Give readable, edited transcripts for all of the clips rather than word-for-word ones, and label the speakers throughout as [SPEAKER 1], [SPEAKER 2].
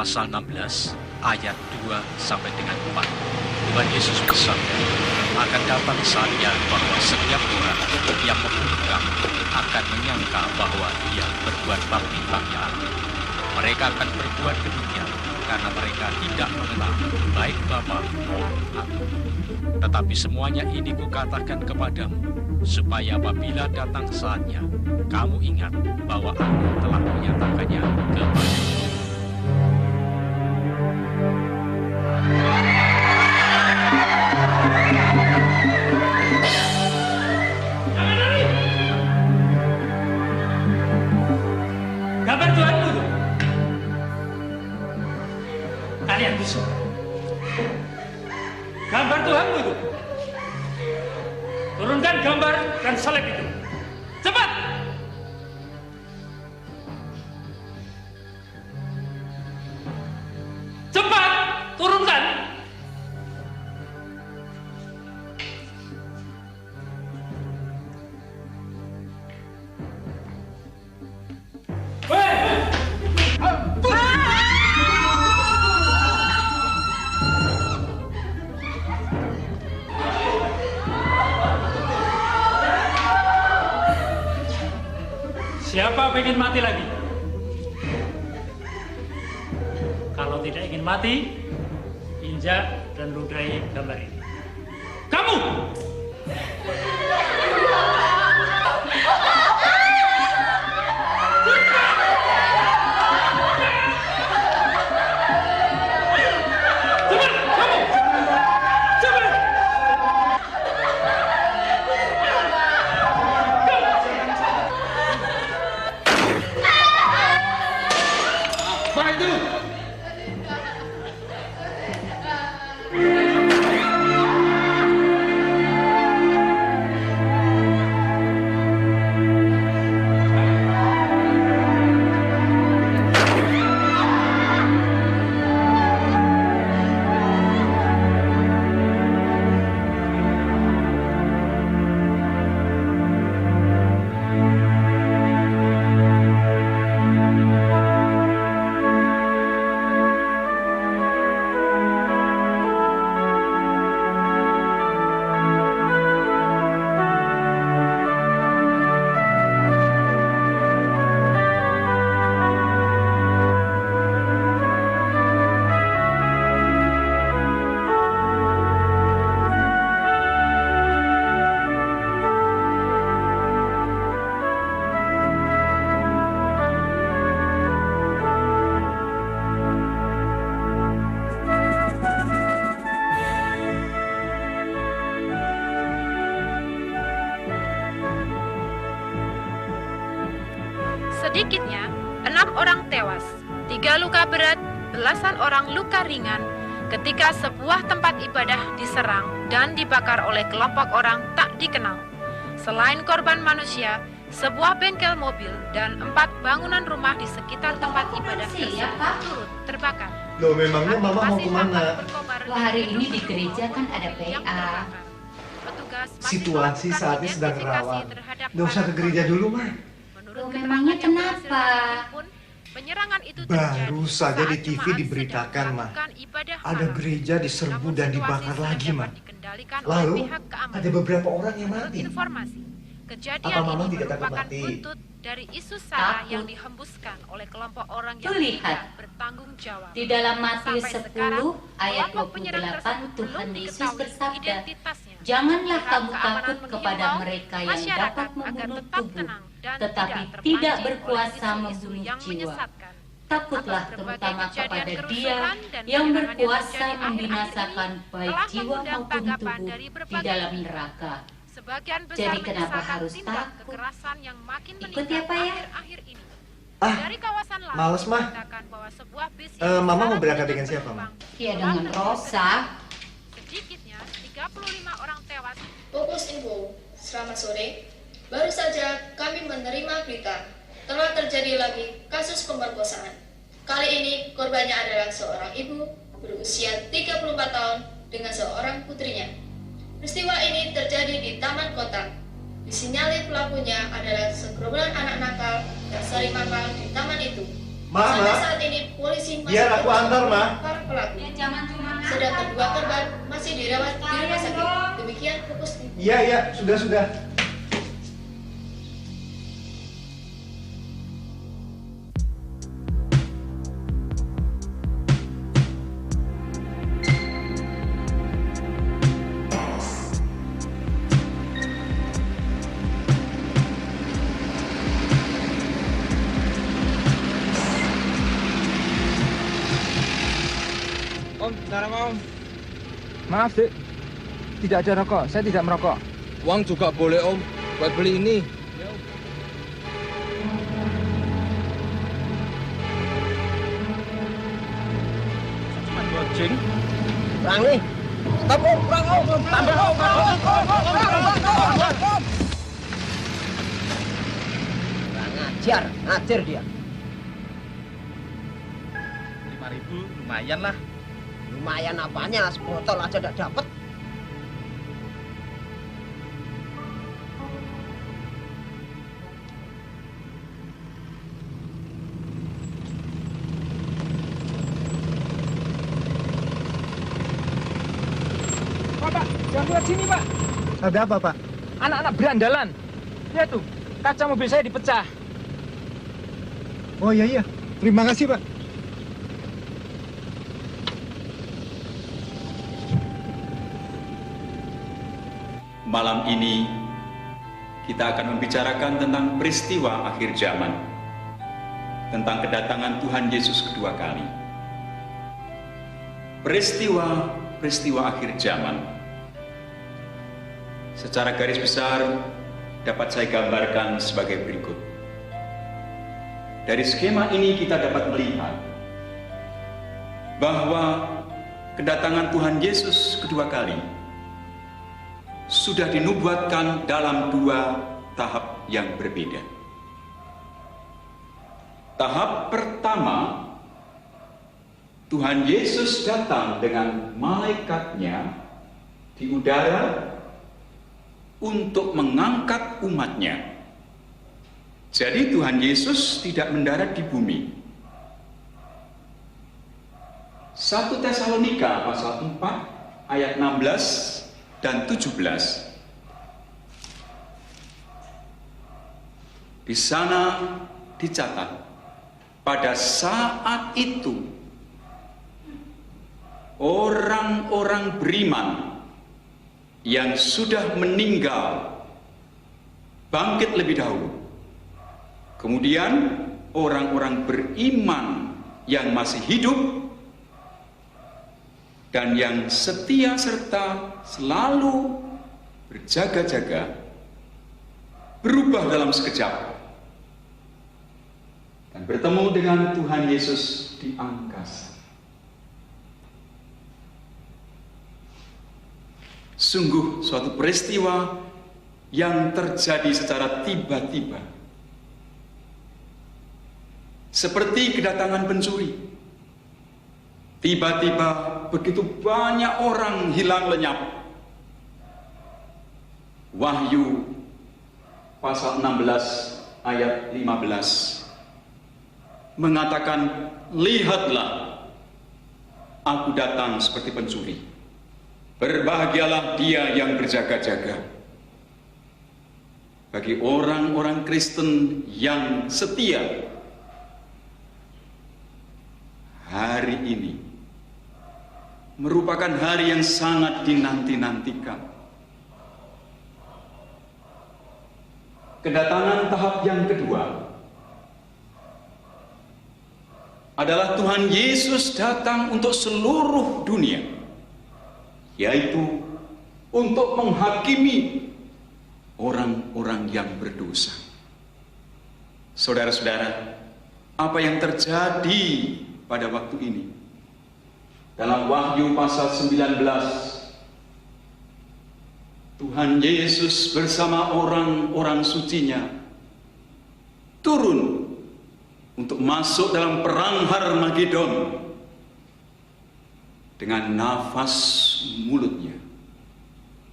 [SPEAKER 1] pasal 16 ayat 2 sampai dengan 4. Tuhan Yesus bersabda, akan datang saatnya bahwa setiap orang yang membunuh kamu akan menyangka bahwa dia berbuat bakti bagi Allah. Mereka akan berbuat demikian karena mereka tidak mengenal baik Bapa maupun Aku. Tetapi semuanya ini kukatakan kepadamu, supaya apabila datang saatnya, kamu ingat bahwa Aku telah menyatakannya kepadamu.
[SPEAKER 2] Gambar Tuhanmu itu. Kalian bisa. Gambar Tuhanmu itu. Turunkan gambar dan salib itu. Cepat! Cepat! Turunkan! Siapa ingin mati lagi? Kalau tidak ingin mati, injak dan ludahi gambar ini. Kamu!
[SPEAKER 3] Sedikitnya 6 orang tewas, 3 luka berat, belasan orang luka ringan ketika sebuah tempat ibadah diserang dan dibakar oleh kelompok orang tak dikenal. Selain korban manusia, sebuah bengkel mobil dan 4 bangunan rumah di sekitar tempat ibadah tersebut turut terbakar.
[SPEAKER 4] Loh, memangnya Mama mau kemana?
[SPEAKER 5] Wah, hari ini di gereja kan ada PA.
[SPEAKER 4] Situasi saat ini sedang rawan. Nggak usah ke gereja dulu, Ma.
[SPEAKER 5] Loh, memangnya kenapa?
[SPEAKER 4] Baru saja di TV diberitakan, Ma. Ada gereja diserbu dan dibakar lagi, Ma. Lalu ada beberapa orang yang mati.
[SPEAKER 3] Kejadian
[SPEAKER 4] Apa Mama
[SPEAKER 3] ini
[SPEAKER 4] tidak takut
[SPEAKER 3] merupakan
[SPEAKER 4] mati?
[SPEAKER 3] buntut dari isu sara
[SPEAKER 5] Takut.
[SPEAKER 3] yang dihembuskan oleh kelompok orang yang
[SPEAKER 5] Tuh, lihat.
[SPEAKER 3] tidak bertanggung jawab.
[SPEAKER 5] Di dalam Matius
[SPEAKER 3] Sampai
[SPEAKER 5] 10
[SPEAKER 3] sekarang,
[SPEAKER 5] ayat
[SPEAKER 3] kelompok penyerang
[SPEAKER 5] 28
[SPEAKER 3] tersebut
[SPEAKER 5] Tuhan
[SPEAKER 3] belum
[SPEAKER 5] Yesus
[SPEAKER 3] diketahui
[SPEAKER 5] bersabda,
[SPEAKER 3] identitasnya.
[SPEAKER 5] "Janganlah
[SPEAKER 3] Pihak
[SPEAKER 5] kamu
[SPEAKER 3] keamanan
[SPEAKER 5] takut kepada
[SPEAKER 3] menghimbau
[SPEAKER 5] mereka yang
[SPEAKER 3] masyarakat
[SPEAKER 5] dapat
[SPEAKER 3] agar
[SPEAKER 5] membunuh
[SPEAKER 3] tetap
[SPEAKER 5] tubuh,
[SPEAKER 3] tenang dan
[SPEAKER 5] tetapi
[SPEAKER 3] terpancing
[SPEAKER 5] tidak
[SPEAKER 3] oleh
[SPEAKER 5] berkuasa
[SPEAKER 3] isu-isu
[SPEAKER 5] membunuh
[SPEAKER 3] yang
[SPEAKER 5] jiwa.
[SPEAKER 3] menyesatkan.
[SPEAKER 5] Takutlah
[SPEAKER 3] Atas
[SPEAKER 5] terutama
[SPEAKER 3] berbagai kejadian
[SPEAKER 5] kepada Dia
[SPEAKER 3] kerusuhan dan
[SPEAKER 5] yang
[SPEAKER 3] penyerangan
[SPEAKER 5] berkuasa
[SPEAKER 3] terjadi akhir-akhir
[SPEAKER 5] membinasakan
[SPEAKER 3] ini
[SPEAKER 5] baik
[SPEAKER 3] telah
[SPEAKER 5] jiwa
[SPEAKER 3] mengundang
[SPEAKER 5] maupun
[SPEAKER 3] tanggapan
[SPEAKER 5] tubuh
[SPEAKER 3] dari
[SPEAKER 5] di
[SPEAKER 3] berbagai
[SPEAKER 5] dalam
[SPEAKER 3] pihak.
[SPEAKER 5] neraka."
[SPEAKER 3] Sebagian besar
[SPEAKER 5] Jadi kenapa
[SPEAKER 3] menyesalkan
[SPEAKER 5] harus
[SPEAKER 3] tindak
[SPEAKER 5] takut?
[SPEAKER 3] kekerasan yang makin
[SPEAKER 5] Ikut
[SPEAKER 3] meningkat
[SPEAKER 5] ya, Pak, ya?
[SPEAKER 3] akhir-akhir ini.
[SPEAKER 4] Ah,
[SPEAKER 3] Dari kawasan lain
[SPEAKER 4] males, Mah.
[SPEAKER 3] mengatakan bahwa sebuah bis
[SPEAKER 4] Mama mau
[SPEAKER 3] syarat
[SPEAKER 4] berangkat
[SPEAKER 3] dengan
[SPEAKER 4] dengan siapa,
[SPEAKER 3] penumpang
[SPEAKER 5] Ya,
[SPEAKER 3] telah
[SPEAKER 5] dengan
[SPEAKER 3] terjadi
[SPEAKER 5] Rosa.
[SPEAKER 3] sedikitnya 35 orang tewas.
[SPEAKER 6] Fokus Info, selamat sore. Baru saja kami menerima berita telah terjadi lagi kasus pemerkosaan. Kali ini korbannya adalah seorang ibu berusia 34 tahun dengan seorang putrinya. Peristiwa ini terjadi di Taman Kota. Disinyalir pelakunya adalah segerombolan anak nakal yang sering mangkal di taman itu. Sampai saat ini polisi masih
[SPEAKER 4] Biar aku antar, Ma.
[SPEAKER 6] para pelaku.
[SPEAKER 5] Ya jangan cuma
[SPEAKER 6] Sedangkan dua korban masih dirawat di rumah sakit. Demikian fokus.
[SPEAKER 4] Iya, sudah.
[SPEAKER 7] Om, bentar Om.
[SPEAKER 8] Maaf, Dek. Tidak ada rokok. Saya tidak merokok.
[SPEAKER 7] Uang juga boleh Om, buat beli ini.
[SPEAKER 8] Cuma gojeng.
[SPEAKER 7] Kurang nih. Stop Om, kurang Om. Tambah Om. Kurang ngajar dia.
[SPEAKER 8] 5.000 lumayan lah.
[SPEAKER 7] Lumayan apanya, sebotol aja udah dapet.
[SPEAKER 8] Pak, jangan lewat sini, Pak.
[SPEAKER 4] Ada apa, Pak?
[SPEAKER 8] Anak-anak berandalan. Lihat tuh, kaca mobil saya dipecah.
[SPEAKER 4] Oh iya. Terima kasih, Pak.
[SPEAKER 9] Malam ini kita akan membicarakan tentang peristiwa akhir zaman, tentang kedatangan Tuhan Yesus kedua kali. Peristiwa akhir zaman. Secara garis besar dapat saya gambarkan sebagai berikut. Dari skema ini kita dapat melihat bahwa kedatangan Tuhan Yesus kedua kali sudah dinubuatkan dalam dua tahap yang berbeda. Tahap pertama, Tuhan Yesus datang dengan malaikatnya di udara untuk mengangkat umatnya. Jadi Tuhan Yesus tidak mendarat di bumi. 1 Tesalonika pasal 4 ayat 16 dan 17. Di sana dicatat, pada saat itu orang-orang beriman yang sudah meninggal bangkit lebih dahulu. Kemudian orang-orang beriman yang masih hidup dan yang setia serta selalu berjaga-jaga berubah dalam sekejap dan bertemu dengan Tuhan Yesus di angkasa. Sungguh suatu peristiwa yang terjadi secara tiba-tiba, seperti kedatangan pencuri. Tiba-tiba begitu banyak orang hilang lenyap. Wahyu pasal 16 ayat 15 mengatakan, lihatlah, aku datang seperti pencuri. Berbahagialah dia yang berjaga-jaga. Bagi orang-orang Kristen yang setia, hari ini merupakan hari yang sangat dinanti-nantikan. Kedatangan tahap yang kedua adalah Tuhan Yesus datang untuk seluruh dunia, yaitu untuk menghakimi orang-orang yang berdosa. Saudara-saudara, apa yang terjadi pada waktu ini? Dalam Wahyu pasal 19, Tuhan Yesus bersama orang-orang sucinya turun untuk masuk dalam perang Harmagedon. Dengan nafas mulutnya,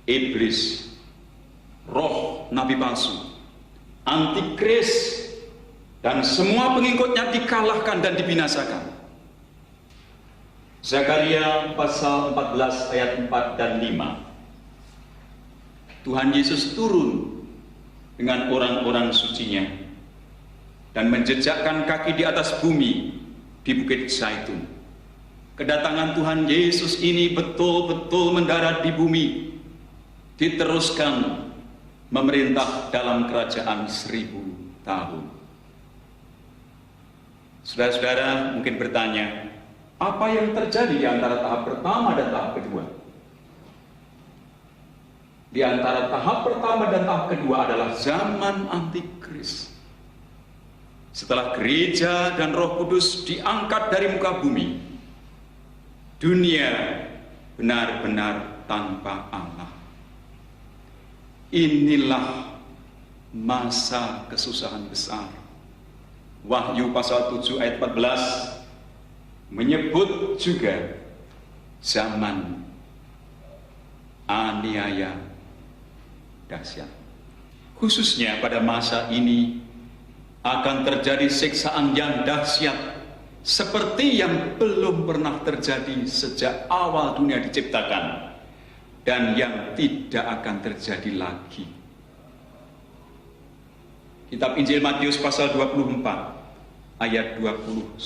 [SPEAKER 9] iblis, roh nabi palsu, antikris, dan semua pengikutnya dikalahkan dan dibinasakan. Zakaria pasal 14 ayat 4 dan 5. Tuhan Yesus turun dengan orang-orang sucinya dan menjejakkan kaki di atas bumi di Bukit Zaitun. Kedatangan Tuhan Yesus ini betul-betul mendarat di bumi, diteruskan memerintah dalam kerajaan 1000 tahun. Saudara-saudara mungkin bertanya, apa yang terjadi di antara tahap pertama dan tahap kedua? Di antara tahap pertama dan tahap kedua adalah zaman antikris. Setelah gereja dan Roh Kudus diangkat dari muka bumi, dunia benar-benar tanpa Allah. Inilah masa kesusahan besar. Wahyu pasal 7 ayat 14 menyebut juga zaman aniaya dahsyat. Khususnya pada masa ini akan terjadi siksaan yang dahsyat seperti yang belum pernah terjadi sejak awal dunia diciptakan dan yang tidak akan terjadi lagi. Kitab Injil Matius pasal 24 ayat 21.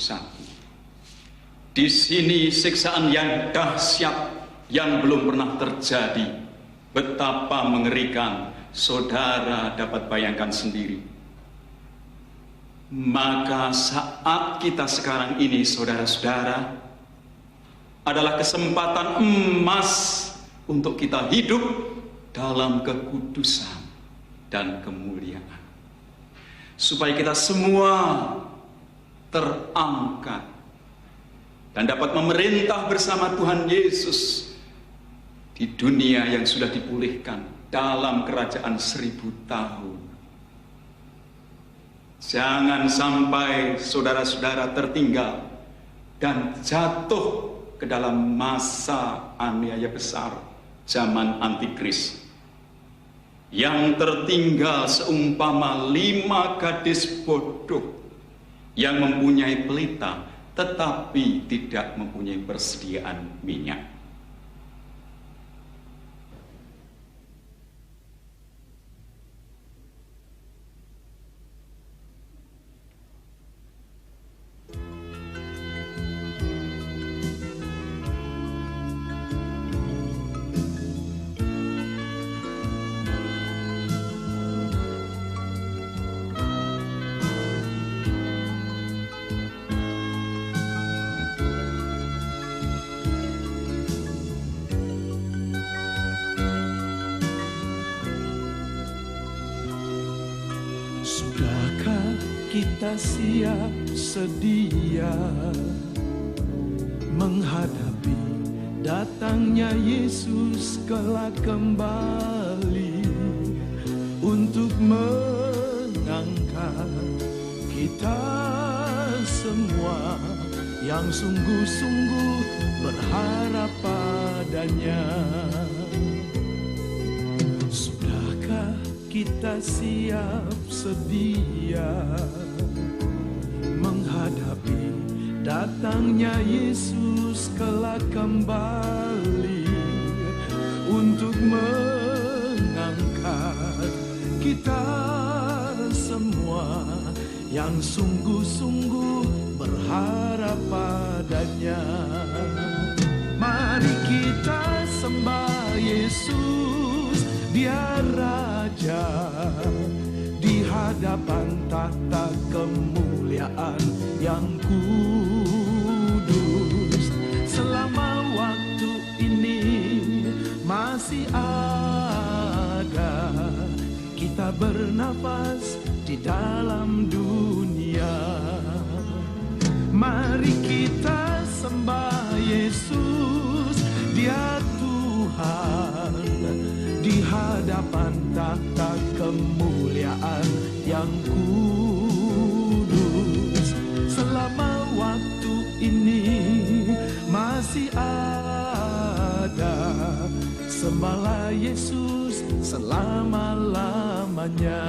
[SPEAKER 9] Di sini siksaan yang dahsyat yang belum pernah terjadi. Betapa mengerikan, saudara dapat bayangkan sendiri. Maka saat kita sekarang ini, saudara-saudara, adalah kesempatan emas untuk kita hidup dalam kekudusan dan kemuliaan. Supaya kita semua terangkat dan dapat memerintah bersama Tuhan Yesus di dunia yang sudah dipulihkan dalam kerajaan 1000 tahun. Jangan sampai saudara-saudara tertinggal dan jatuh ke dalam masa aniaya besar zaman antikris. Yang tertinggal seumpama 5 gadis bodoh yang mempunyai pelita tetapi tidak mempunyai persediaan minyak.
[SPEAKER 10] Kita siap sedia menghadapi datangnya Yesus kelak kembali untuk mengangkat kita semua yang sungguh-sungguh berharap padanya. Sudahkah kita siap sedia menghadapi datangnya Yesus kelak kembali untuk mengangkat kita semua yang sungguh-sungguh berharap padanya. Mari kita sembah Yesus, Dia Raja, di hadapan tahta kemuliaan yang kudus. Selama waktu ini masih ada, kita bernafas di dalam dunia. Mari kita sembah Yesus, Dia Tuhan, di hadapan tahta kemuliaan yang kudus. Selama waktu ini masih ada, sembahlah Yesus selama-lamanya.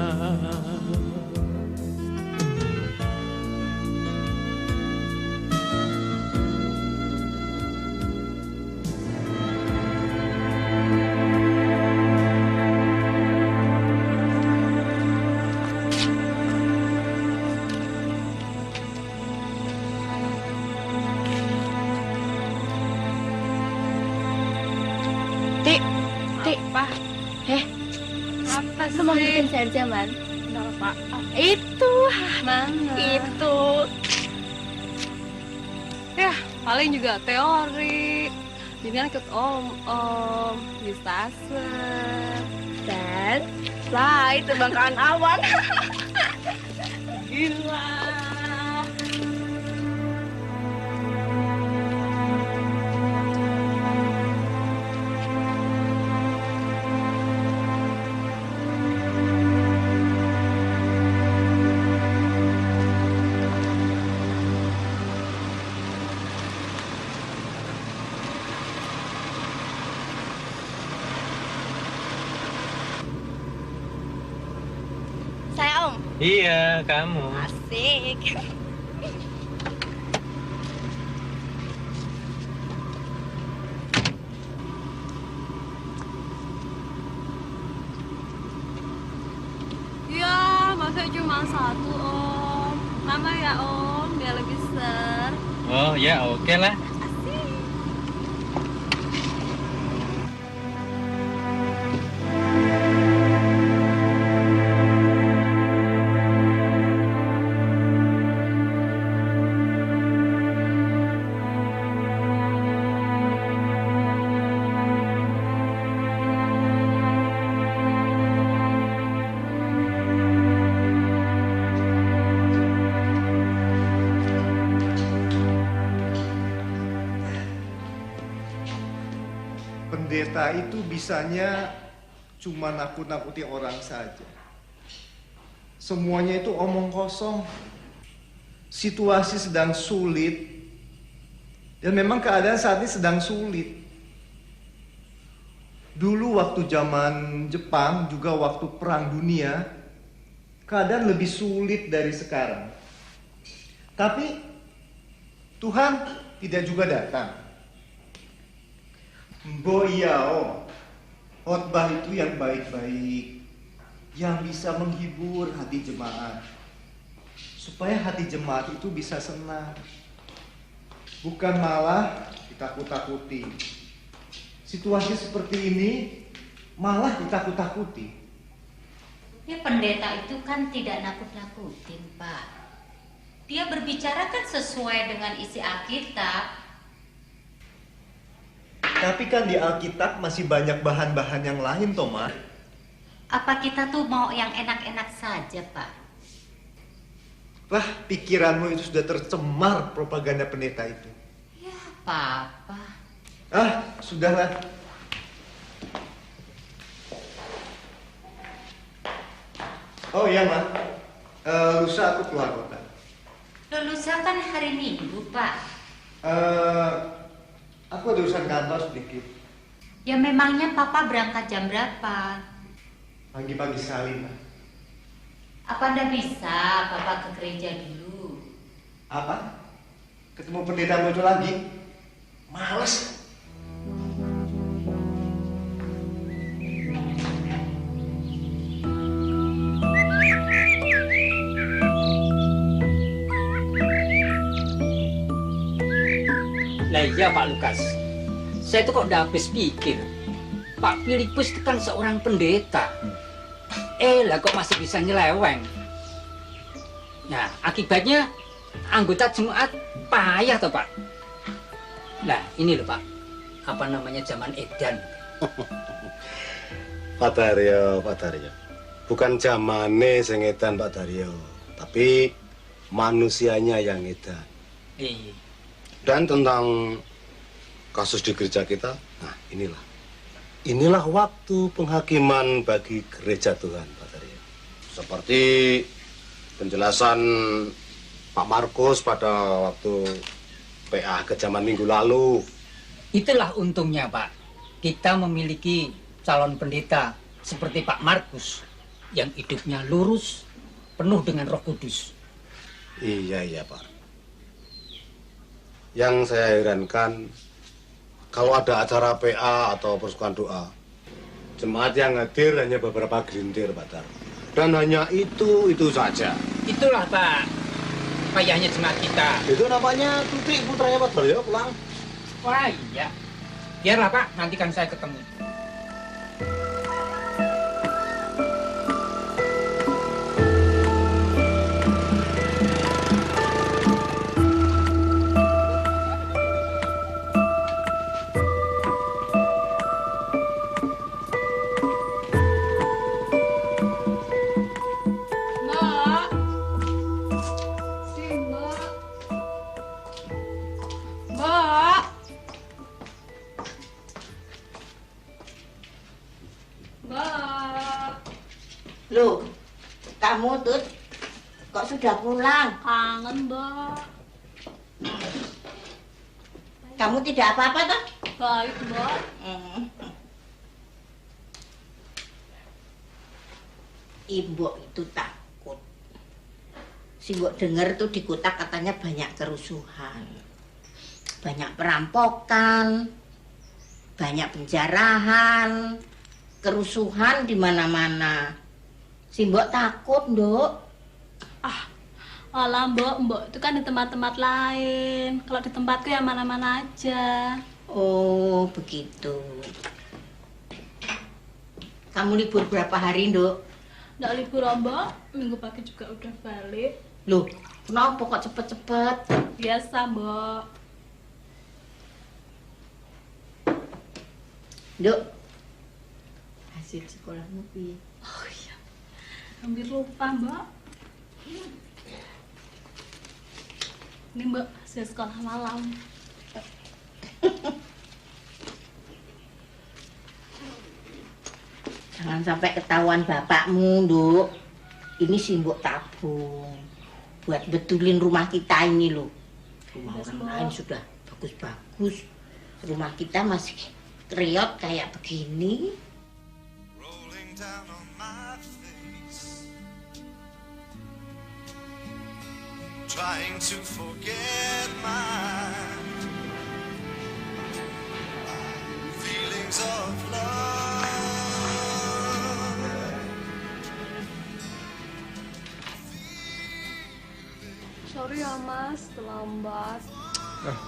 [SPEAKER 11] Tik,
[SPEAKER 3] Apa?
[SPEAKER 11] Apa sih? Lu mau bikin saya zaman?
[SPEAKER 3] Kenapa?
[SPEAKER 11] Itu,
[SPEAKER 3] Mana?
[SPEAKER 11] itu. Ya, paling juga teori. Jadi kan ikut om di stasiun. Dan fly terbangkan awan. Gila. Saya om.
[SPEAKER 12] Iya, kamu.
[SPEAKER 11] Asik. Ya, masa cuma satu om. Tambah ya om, biar lebih ser.
[SPEAKER 12] Oh ya, oke lah.
[SPEAKER 4] Pendeta itu bisanya cuma nakut-nakuti orang saja. Semuanya itu omong kosong. Situasi sedang sulit. Dan memang keadaan saat ini sedang sulit. Dulu waktu zaman Jepang, juga waktu Perang Dunia, keadaan lebih sulit dari sekarang. Tapi Tuhan tidak juga datang. Boyao, khotbah itu yang baik-baik, yang bisa menghibur hati jemaat, supaya hati jemaat itu bisa senang, bukan malah ditakut-takuti. Situasi seperti ini malah ditakut-takuti.
[SPEAKER 5] Ya pendeta itu kan tidak nakut-nakutin, Pak. Dia berbicara kan sesuai dengan isi Alkitab.
[SPEAKER 4] Tapi kan di Alkitab masih banyak bahan-bahan yang lain, Thomas.
[SPEAKER 5] Apa kita tuh mau yang enak-enak saja, Pak?
[SPEAKER 4] Lah, pikiranmu itu sudah tercemar propaganda pendeta itu.
[SPEAKER 5] Ya, Papa.
[SPEAKER 4] Ah, sudahlah. Oh iya, Ma. Lusa aku keluar kota.
[SPEAKER 5] Lusa kan hari Minggu, Pak.
[SPEAKER 4] Aku ada urusan kantor sedikit.
[SPEAKER 5] Ya memangnya Papa berangkat jam berapa?
[SPEAKER 4] Pagi-pagi sekali, Ma.
[SPEAKER 5] Apa Anda bisa Papa ke gereja dulu?
[SPEAKER 4] Apa? Ketemu pendeta muncul lagi? Males.
[SPEAKER 13] Nah iya Pak Lukas, saya tuh kok udah habis pikir. Pak Filipus itu kan seorang pendeta. Lah kok masih bisa nyeleweng. Nah akibatnya anggota jemaat payah toh Pak. Nah ini loh Pak, apa namanya zaman edan.
[SPEAKER 14] Pak Daryo. Bukan zamane sing edan Pak Daryo, tapi manusianya yang edan.
[SPEAKER 13] Iya.
[SPEAKER 14] Dan tentang kasus di gereja kita, nah inilah waktu penghakiman bagi gereja Tuhan, Pak Daryo. Seperti penjelasan Pak Markus pada waktu PA kejaman minggu lalu.
[SPEAKER 13] Itulah untungnya Pak, kita memiliki calon pendeta seperti Pak Markus yang hidupnya lurus, penuh dengan Roh Kudus.
[SPEAKER 14] Iya Pak. Yang saya herankan, kalau ada acara PA atau persukan doa, jemaat yang hadir hanya beberapa gelintir, Pak Dar. Dan hanya itu saja.
[SPEAKER 13] Itulah Pak, payahnya jemaat kita.
[SPEAKER 14] Itu namanya Tutik putranya Pak Daryo pulang.
[SPEAKER 13] Wah iya, biarlah Pak, nanti kan saya ketemu.
[SPEAKER 15] Loh, kamu tuh kok sudah pulang?
[SPEAKER 11] Kangen, Mbak.
[SPEAKER 15] Kamu tidak apa-apa toh?
[SPEAKER 11] Baik, Mbak.
[SPEAKER 15] Ibu itu takut. Si Mbok dengar tuh di kota katanya banyak kerusuhan. Banyak perampokan, banyak penjarahan, kerusuhan di mana-mana. Si Mbok takut, Nduk.
[SPEAKER 11] Alah, Mbok itu kan di tempat-tempat lain. Kalau di tempatku ya mana-mana aja.
[SPEAKER 15] Oh, begitu. Kamu libur berapa hari, Nduk?
[SPEAKER 11] Nggak libur, Mbak. Minggu pagi juga udah balik.
[SPEAKER 15] Loh, kenapa kok cepet-cepet?
[SPEAKER 11] Biasa, Mbak.
[SPEAKER 15] Nduk, hasil sekolahmu piye?
[SPEAKER 11] Oh iya, hampir lupa, Mbak. Ini, Mbak, hasil sekolah malam.
[SPEAKER 15] Jangan sampai ketahuan bapakmu, Nduk. Ini sih Mbok tabung buat betulin rumah kita ini loh. Rumah orang lain sudah bagus-bagus. Rumah kita masih reot kayak begini.
[SPEAKER 10] Trying to forget my feelings of love.
[SPEAKER 11] Sorry ya, Mas, terlambat.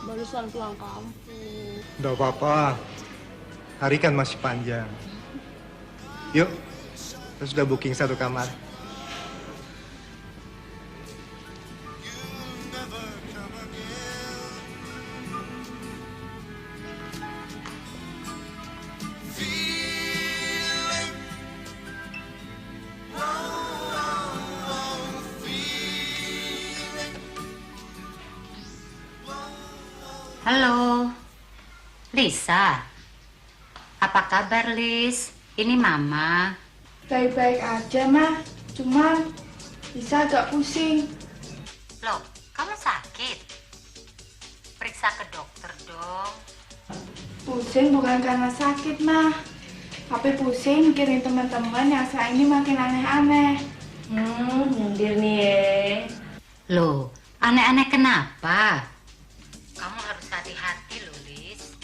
[SPEAKER 11] Barusan pulang kampung.
[SPEAKER 4] Nggak apa-apa. Hari kan masih panjang. Yuk, kita sudah booking satu kamar.
[SPEAKER 5] Halo, Lisa. Apa kabar, Lis? Ini Mama.
[SPEAKER 16] Baik-baik aja, Ma. Cuman Lisa agak pusing.
[SPEAKER 5] Loh, kamu sakit? Periksa ke dokter dong.
[SPEAKER 16] Pusing bukan karena sakit, Ma. Tapi pusing mikirin teman-teman yang saat ini makin aneh-aneh.
[SPEAKER 15] Nyindir nih ya.
[SPEAKER 5] Loh, aneh-aneh kenapa? Kamu harus hati-hati loh, Lis.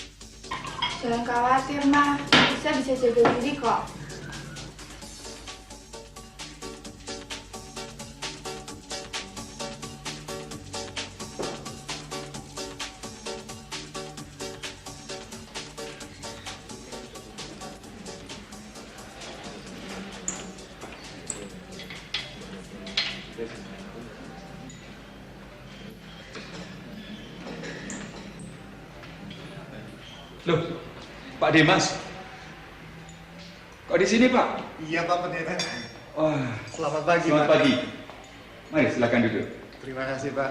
[SPEAKER 16] Jangan khawatir, Ma. Lisa bisa jaga diri kok.
[SPEAKER 9] Loh, Pak Dimas. Kok di sini, Pak?
[SPEAKER 4] Iya, Pak Pendeta.
[SPEAKER 9] Wah,
[SPEAKER 4] Selamat pagi,
[SPEAKER 9] selamat
[SPEAKER 4] Pak.
[SPEAKER 9] pagi. Mari, silakan duduk.
[SPEAKER 4] Terima kasih, Pak.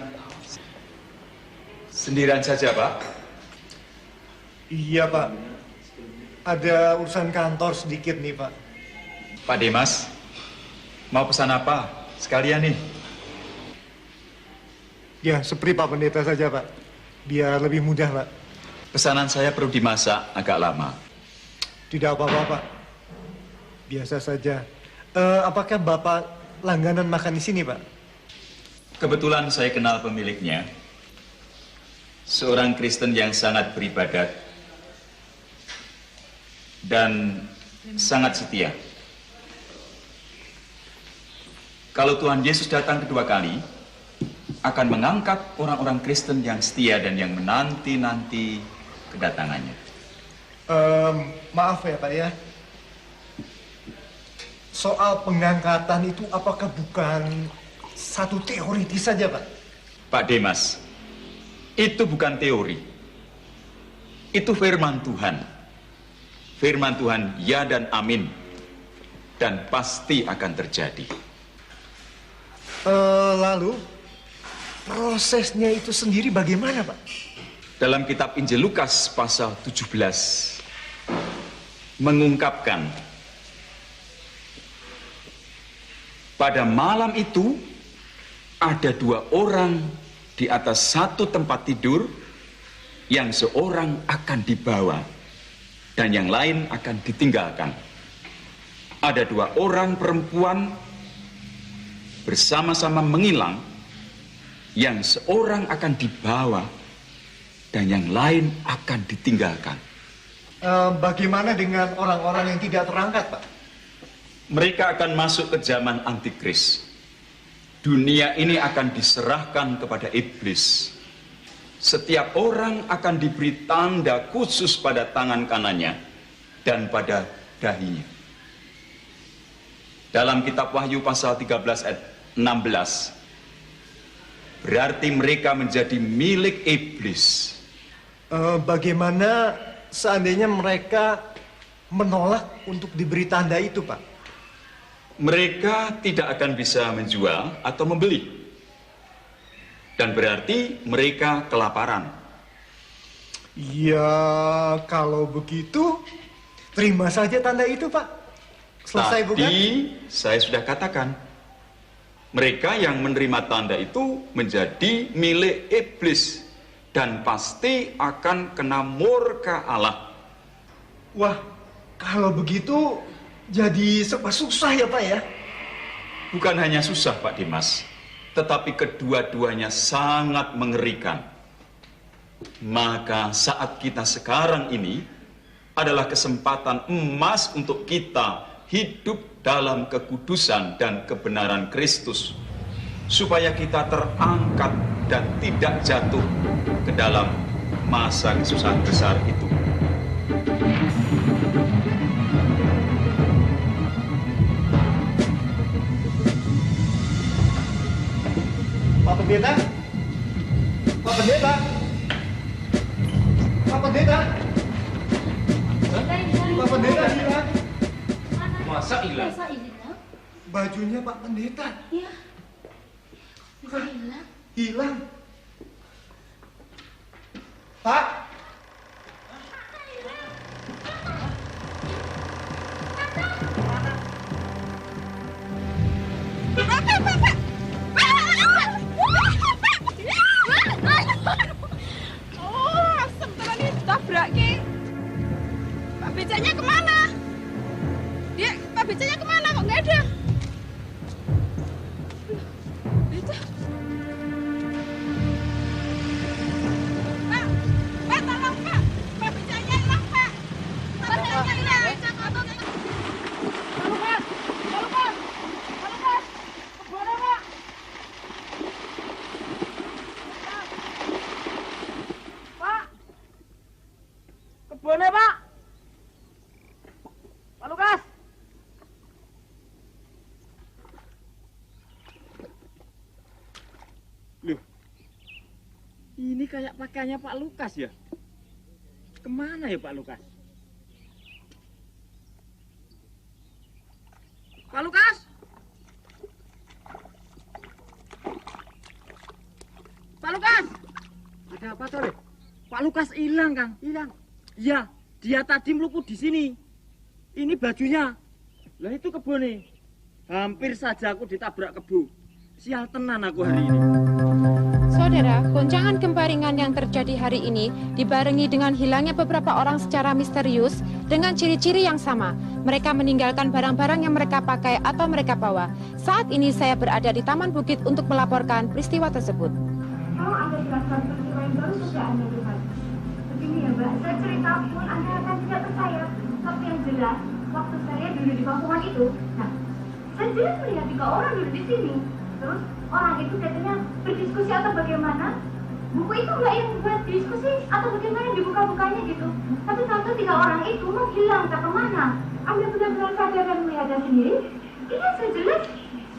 [SPEAKER 9] Sendirian saja, Pak?
[SPEAKER 4] Iya, Pak. Ada urusan kantor sedikit nih, Pak.
[SPEAKER 9] Pak Dimas, mau pesan apa? Sekalian nih.
[SPEAKER 4] Ya, seperti Pak Pendeta saja, Pak. Biar lebih mudah, Pak.
[SPEAKER 9] Pesanan saya perlu dimasak agak lama.
[SPEAKER 4] Tidak apa-apa, Pak. Biasa saja. Apakah Bapak langganan makan di sini, Pak?
[SPEAKER 9] Kebetulan saya kenal pemiliknya. Seorang Kristen yang sangat beribadat dan sangat setia. Kalau Tuhan Yesus datang kedua kali, akan mengangkat orang-orang Kristen yang setia dan yang menanti-nanti kedatangannya.
[SPEAKER 4] Maaf ya, Pak ya. soal pengangkatan itu apakah bukan satu teoritis saja, Pak?
[SPEAKER 9] Pak Demas, itu bukan teori. Itu firman Tuhan. Firman Tuhan ya dan amin. Dan pasti akan terjadi.
[SPEAKER 4] Lalu prosesnya itu sendiri bagaimana, Pak?
[SPEAKER 9] Dalam kitab Injil Lukas pasal 17 mengungkapkan pada malam itu ada 2 orang di atas satu tempat tidur, yang seorang akan dibawa dan yang lain akan ditinggalkan. Ada 2 orang perempuan bersama-sama mengilang, yang seorang akan dibawa dan yang lain akan ditinggalkan.
[SPEAKER 4] Bagaimana dengan orang-orang yang tidak terangkat, Pak?
[SPEAKER 9] Mereka akan masuk ke zaman antikris. Dunia ini akan diserahkan kepada iblis. Setiap orang akan diberi tanda khusus pada tangan kanannya dan pada dahinya. Dalam kitab Wahyu pasal 13 ayat 16, berarti mereka menjadi milik iblis.
[SPEAKER 4] Bagaimana seandainya mereka menolak untuk diberi tanda itu, Pak?
[SPEAKER 9] Mereka tidak akan bisa menjual atau membeli. Dan berarti mereka kelaparan.
[SPEAKER 4] Ya, kalau begitu, terima saja tanda itu, Pak. Selesai, bukan?
[SPEAKER 9] Tadi saya sudah katakan, mereka yang menerima tanda itu menjadi milik iblis dan pasti akan kena murka Allah.
[SPEAKER 4] Wah, kalau begitu jadi serba susah ya, Pak, ya?
[SPEAKER 9] Bukan hanya susah, Pak Dimas, tetapi kedua-duanya sangat mengerikan. Maka saat kita sekarang ini adalah kesempatan emas untuk kita hidup dalam kekudusan dan kebenaran Kristus, supaya kita terangkat dan tidak jatuh ke dalam masa kesusahan besar itu.
[SPEAKER 4] Pak Pendeta? Pak Pendeta? Pak Pendeta? Pak Pendeta hilang.
[SPEAKER 12] Masa hilang?
[SPEAKER 4] Bajunya Pak Pendeta.
[SPEAKER 5] Iya. Bisa hilang?
[SPEAKER 4] Hilang. Pak?
[SPEAKER 11] Oh, asem tenan ini tabrak ki. Pak becaknya kemana? Dia, Pak becaknya kemana kok nggak ada? Becak. Pak, tolong Pak. Pak becaknya hilang Pak. Pak becaknya hilang. Becak motor. Halo Pak. Halo Pak. Halo Pak. Kemana Pak? Pak. Kebunnya Pak. Pak Lukas.
[SPEAKER 12] Loh, ini kayak pakaiannya Pak Lukas ya? Kemana ya Pak Lukas? Pak Lukas? Pak Lukas? Ada apa Tore? Pak Lukas hilang Kang, hilang. Iya, dia tadi meluput di sini. Ini bajunya. Lah itu kebunnya. Hampir saja aku ditabrak kebo. Sial tenan aku hari ini.
[SPEAKER 3] Saudara, goncangan gempa ringan yang terjadi hari ini dibarengi dengan hilangnya beberapa orang secara misterius dengan ciri-ciri yang sama. Mereka meninggalkan barang-barang yang mereka pakai atau mereka bawa. Saat ini saya berada di Taman Bukit untuk melaporkan peristiwa tersebut.
[SPEAKER 17] Kalau Anda jelaskan peristiwa yang baru saja Anda lihat. Begini ya Mbak, saya cerita pun Anda akan tidak percaya. Tapi yang jelas, waktu saya dulu di kampungan itu, nah, saya jelas melihat 3 orang dulu di sini. Terus orang itu katanya berdiskusi atau bagaimana. Buku itu nggak yang buat diskusi atau bagaimana dibuka-bukanya gitu. Tapi satu 3 orang itu menghilang, tak kemana. Anda benar-benar sadar dan melihatnya sendiri? Iya, saya jelas.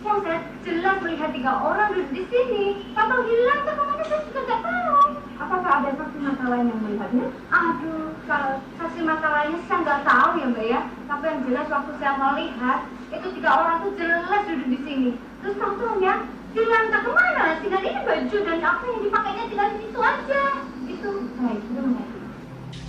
[SPEAKER 17] Yang saya jelas melihat 3 orang duduk di sini. Kapan hilang ke kemana saya juga nggak tahu. Apakah ada saksi mata lain yang melihatnya? Aduh, kalau saksi mata lainnya saya nggak tahu ya Mbak ya. Tapi yang jelas waktu saya melihat, itu 3 orang tuh jelas duduk di sini. Terus tahu-tahunya hilang ke kemana? Tinggal ini baju dan apa yang dipakainya tinggal di situ aja. Itu, baik, itu mengerti.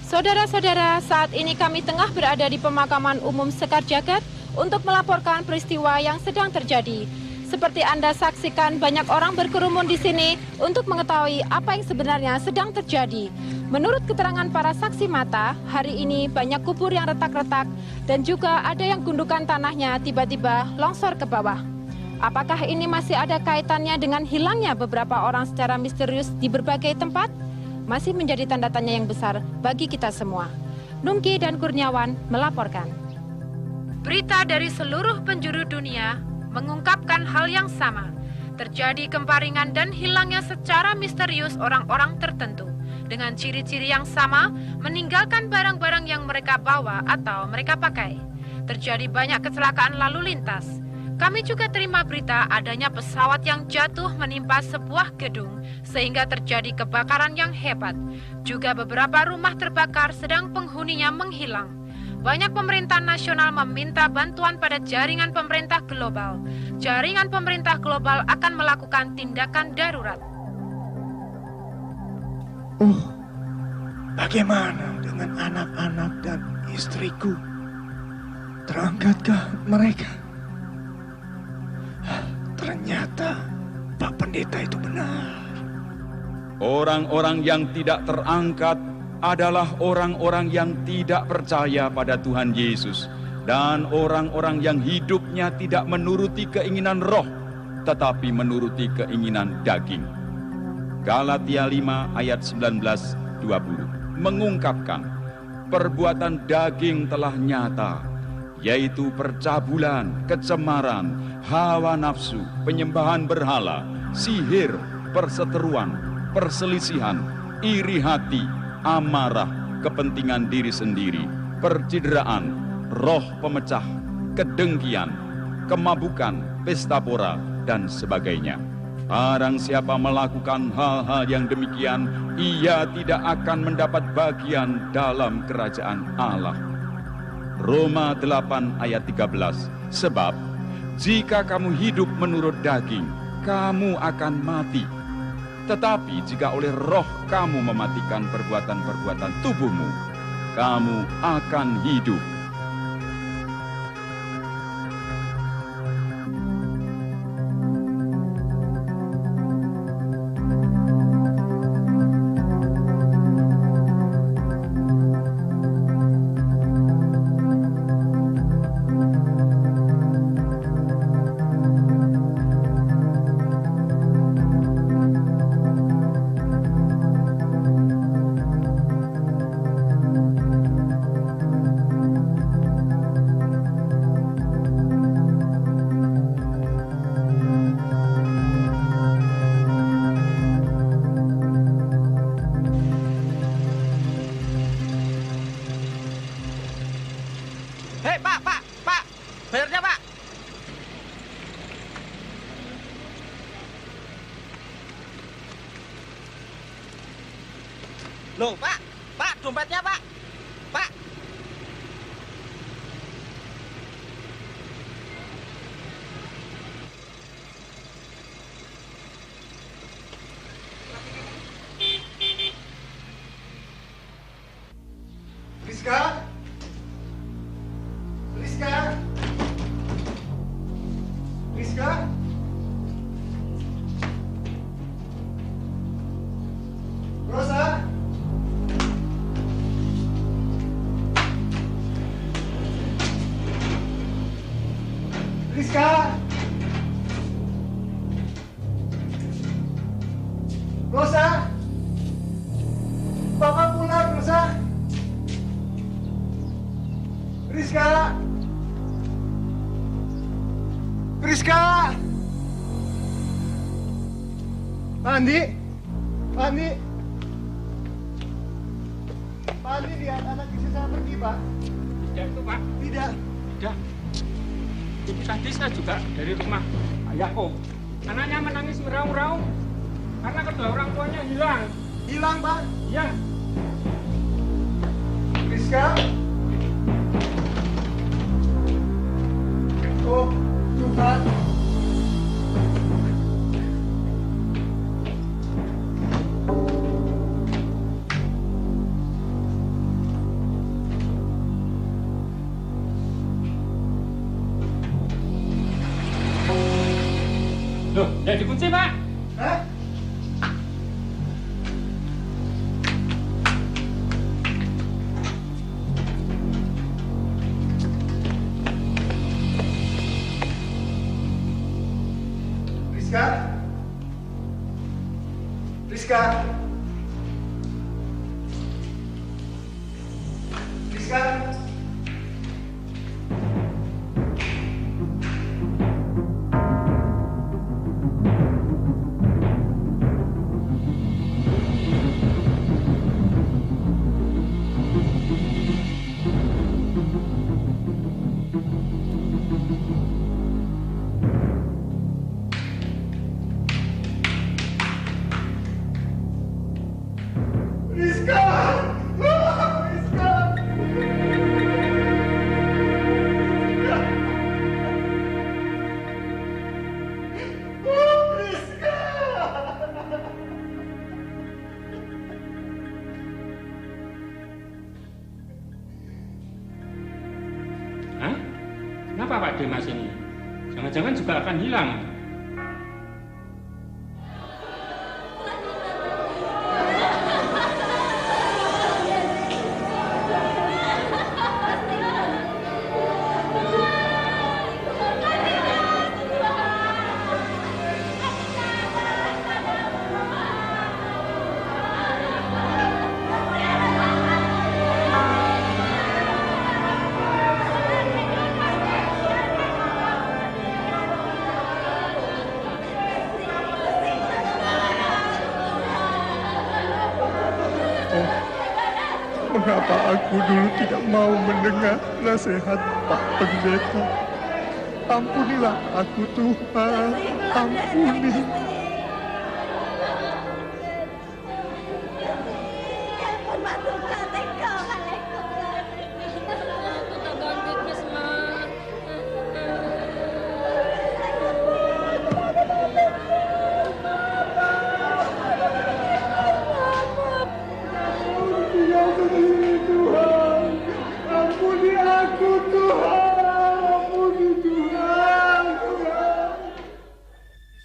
[SPEAKER 3] Saudara-saudara, saat ini kami tengah berada di pemakaman umum Sekarjagat untuk melaporkan peristiwa yang sedang terjadi. Seperti Anda saksikan, banyak orang berkerumun di sini untuk mengetahui apa yang sebenarnya sedang terjadi. Menurut keterangan para saksi mata, hari ini banyak kubur yang retak-retak dan juga ada yang gundukan tanahnya tiba-tiba longsor ke bawah. Apakah ini masih ada kaitannya dengan hilangnya beberapa orang secara misterius di berbagai tempat? Masih menjadi tanda tanya yang besar bagi kita semua. Nungki dan Kurniawan melaporkan. Berita dari seluruh penjuru dunia mengungkapkan hal yang sama. Terjadi kemparingan dan hilangnya secara misterius orang-orang tertentu. Dengan ciri-ciri yang sama, meninggalkan barang-barang yang mereka bawa atau mereka pakai. Terjadi banyak kecelakaan lalu lintas. Kami juga terima berita adanya pesawat yang jatuh menimpa sebuah gedung sehingga terjadi kebakaran yang hebat. Juga beberapa rumah terbakar sedang penghuninya menghilang. Banyak pemerintah nasional meminta bantuan pada jaringan pemerintah global. Jaringan pemerintah global akan melakukan tindakan darurat.
[SPEAKER 18] Bagaimana dengan anak-anak dan istriku? Terangkatkah mereka? Ternyata Pak Pendeta itu benar.
[SPEAKER 9] Orang-orang yang tidak terangkat adalah orang-orang yang tidak percaya pada Tuhan Yesus dan orang-orang yang hidupnya tidak menuruti keinginan roh tetapi menuruti keinginan daging. Galatia 5 ayat 19-20 mengungkapkan perbuatan daging telah nyata, yaitu percabulan, kecemaran, hawa nafsu, penyembahan berhala, sihir, perseteruan, perselisihan, iri hati, amarah, kepentingan diri sendiri, percideraan, roh pemecah, kedengkian, kemabukan, pesta pora, dan sebagainya. Barang siapa melakukan hal-hal yang demikian, ia tidak akan mendapat bagian dalam kerajaan Allah. Roma 8 ayat 13. Sebab jika kamu hidup menurut daging, kamu akan mati. Tetapi jika oleh roh kamu mematikan perbuatan-perbuatan tubuhmu, kamu akan hidup.
[SPEAKER 7] Hei, Pak, bayarnya, Pak. Loh, Pak, dompetnya, Pak. Pak.
[SPEAKER 18] Rizka? Rizka? Rizka? Rosa? Rizka? Rosa? Papa pulang, Rosa? Rizka? Rizka? Pak Andi? Pak Andi? Pak Andi lihat anak istri saya pergi, Pak.
[SPEAKER 2] Tidak itu, Pak.
[SPEAKER 18] Tidak.
[SPEAKER 2] Tidak.
[SPEAKER 19] Itu tadi saya juga dari rumah Pak Yakob. Anaknya menangis meraung-raung karena kedua orang tuanya hilang.
[SPEAKER 4] Hilang, Pak?
[SPEAKER 19] Iya.
[SPEAKER 4] Rizka? Oh, Tuhan.
[SPEAKER 19] Loh, ya dikunci, Pak.
[SPEAKER 4] Hah? Rizka? Rizka? Rizka? Rizka! Rizka! Rizka!
[SPEAKER 19] Hah? Kenapa Pak Demas ini? Jangan-jangan juga akan hilang.
[SPEAKER 18] Mengapa aku dulu tidak mau mendengar nasihat Pak Pendeta? Ampunilah aku, Tuhan. Ampuni.
[SPEAKER 11] Ampuni aku, Tuhan. Ampuni Tuhan.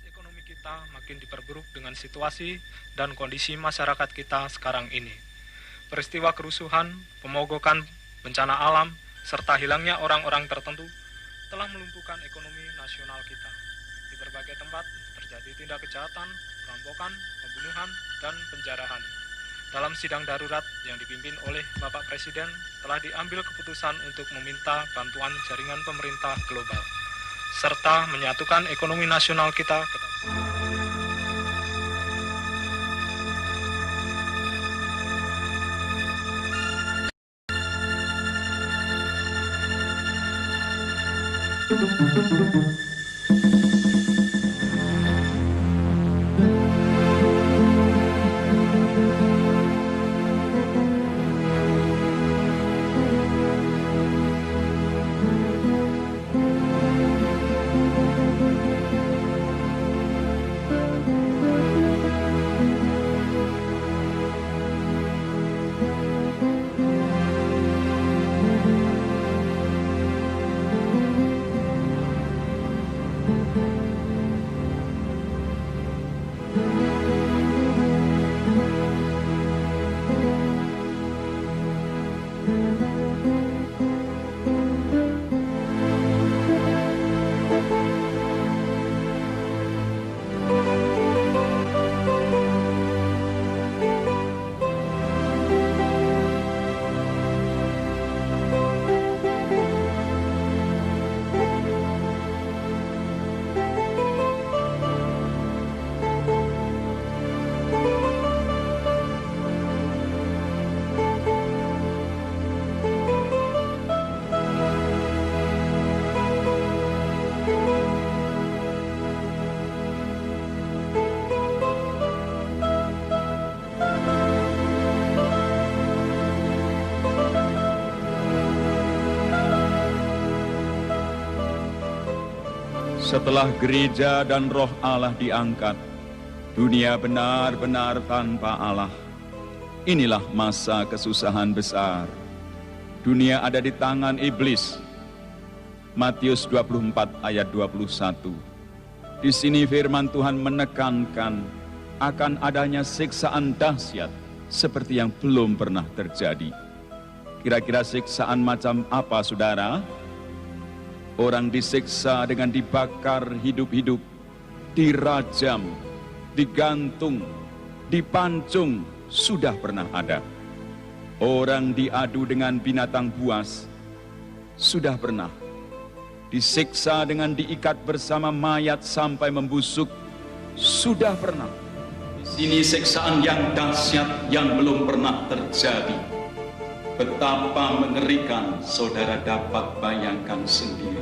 [SPEAKER 20] Ekonomi kita makin diperburuk dengan situasi dan kondisi masyarakat kita sekarang ini. Peristiwa kerusuhan, pemogokan, bencana alam, serta hilangnya orang-orang tertentu telah melumpuhkan ekonomi nasional kita. Di berbagai tempat terjadi tindak kejahatan, perampokan, pembunuhan, dan penjarahan. Dalam sidang darurat yang dipimpin oleh Bapak Presiden, telah diambil keputusan untuk meminta bantuan jaringan pemerintah global, serta menyatukan ekonomi nasional kita ke
[SPEAKER 9] Setelah gereja dan roh Allah diangkat, dunia benar-benar tanpa Allah. Inilah masa kesusahan besar. Dunia ada di tangan iblis. Matius 24 ayat 21. Di sini firman Tuhan menekankan akan adanya siksaan dahsyat seperti yang belum pernah terjadi. Kira-kira siksaan macam apa, saudara? Orang disiksa dengan dibakar hidup-hidup, dirajam, digantung, dipancung, sudah pernah ada. Orang diadu dengan binatang buas, sudah pernah. Disiksa dengan diikat bersama mayat sampai membusuk, sudah pernah. Di sini siksaan yang dahsyat yang belum pernah terjadi. Betapa mengerikan, saudara dapat bayangkan sendiri.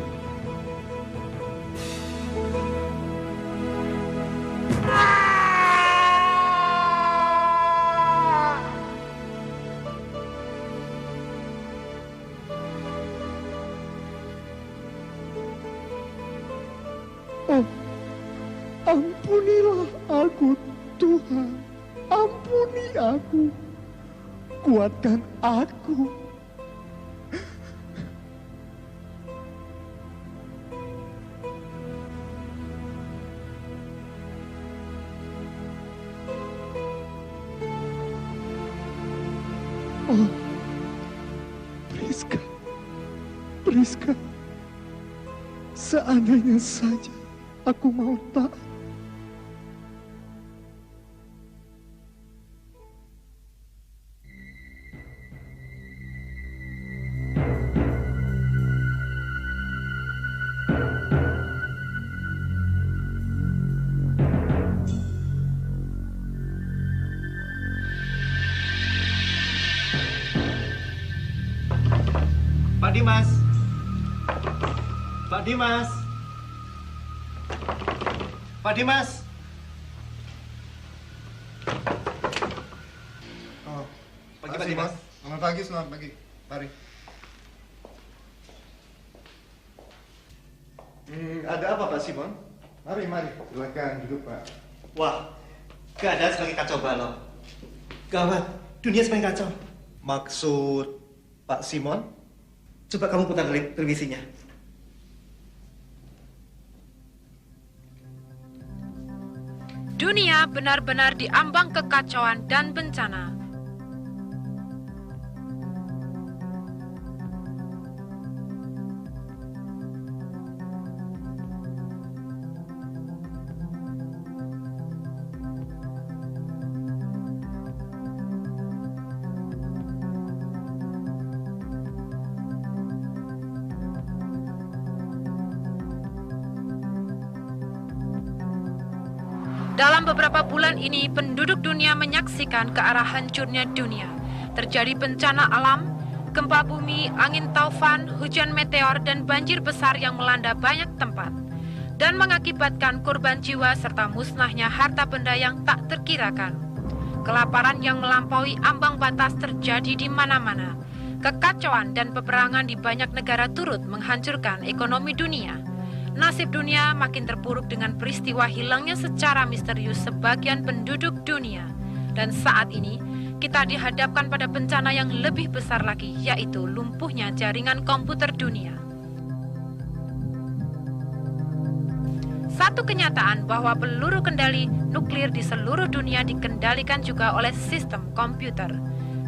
[SPEAKER 18] Ampunilah aku, Tuhan. Ampuni aku. Kuatkan aku. Oh, Priska, Priska, seandainya saja aku mau taat.
[SPEAKER 4] Pak Dimas. Pak Dimas. Pak Dimas. Oh, pagi Pak Dimas.
[SPEAKER 14] Selamat pagi, selamat pagi. Mari.
[SPEAKER 4] Ada apa Pak Simon?
[SPEAKER 14] Mari, mari. Silakan duduk, Pak.
[SPEAKER 4] Wah, keadaan semakin kacau balau. Gawat, dunia semakin kacau. Maksud Pak Simon? Coba kamu putar televisinya.
[SPEAKER 3] Dunia benar-benar diambang kekacauan dan bencana. Dalam beberapa bulan ini, penduduk dunia menyaksikan ke arah hancurnya dunia. Terjadi bencana alam, gempa bumi, angin taufan, hujan meteor, dan banjir besar yang melanda banyak tempat. Dan mengakibatkan korban jiwa serta musnahnya harta benda yang tak terkirakan. Kelaparan yang melampaui ambang batas terjadi di mana-mana. Kekacauan dan peperangan di banyak negara turut menghancurkan ekonomi dunia. Nasib dunia makin terpuruk dengan peristiwa hilangnya secara misterius sebagian penduduk dunia. Dan saat ini, kita dihadapkan pada bencana yang lebih besar lagi, yaitu lumpuhnya jaringan komputer dunia. Satu kenyataan bahwa peluru kendali nuklir di seluruh dunia dikendalikan juga oleh sistem komputer.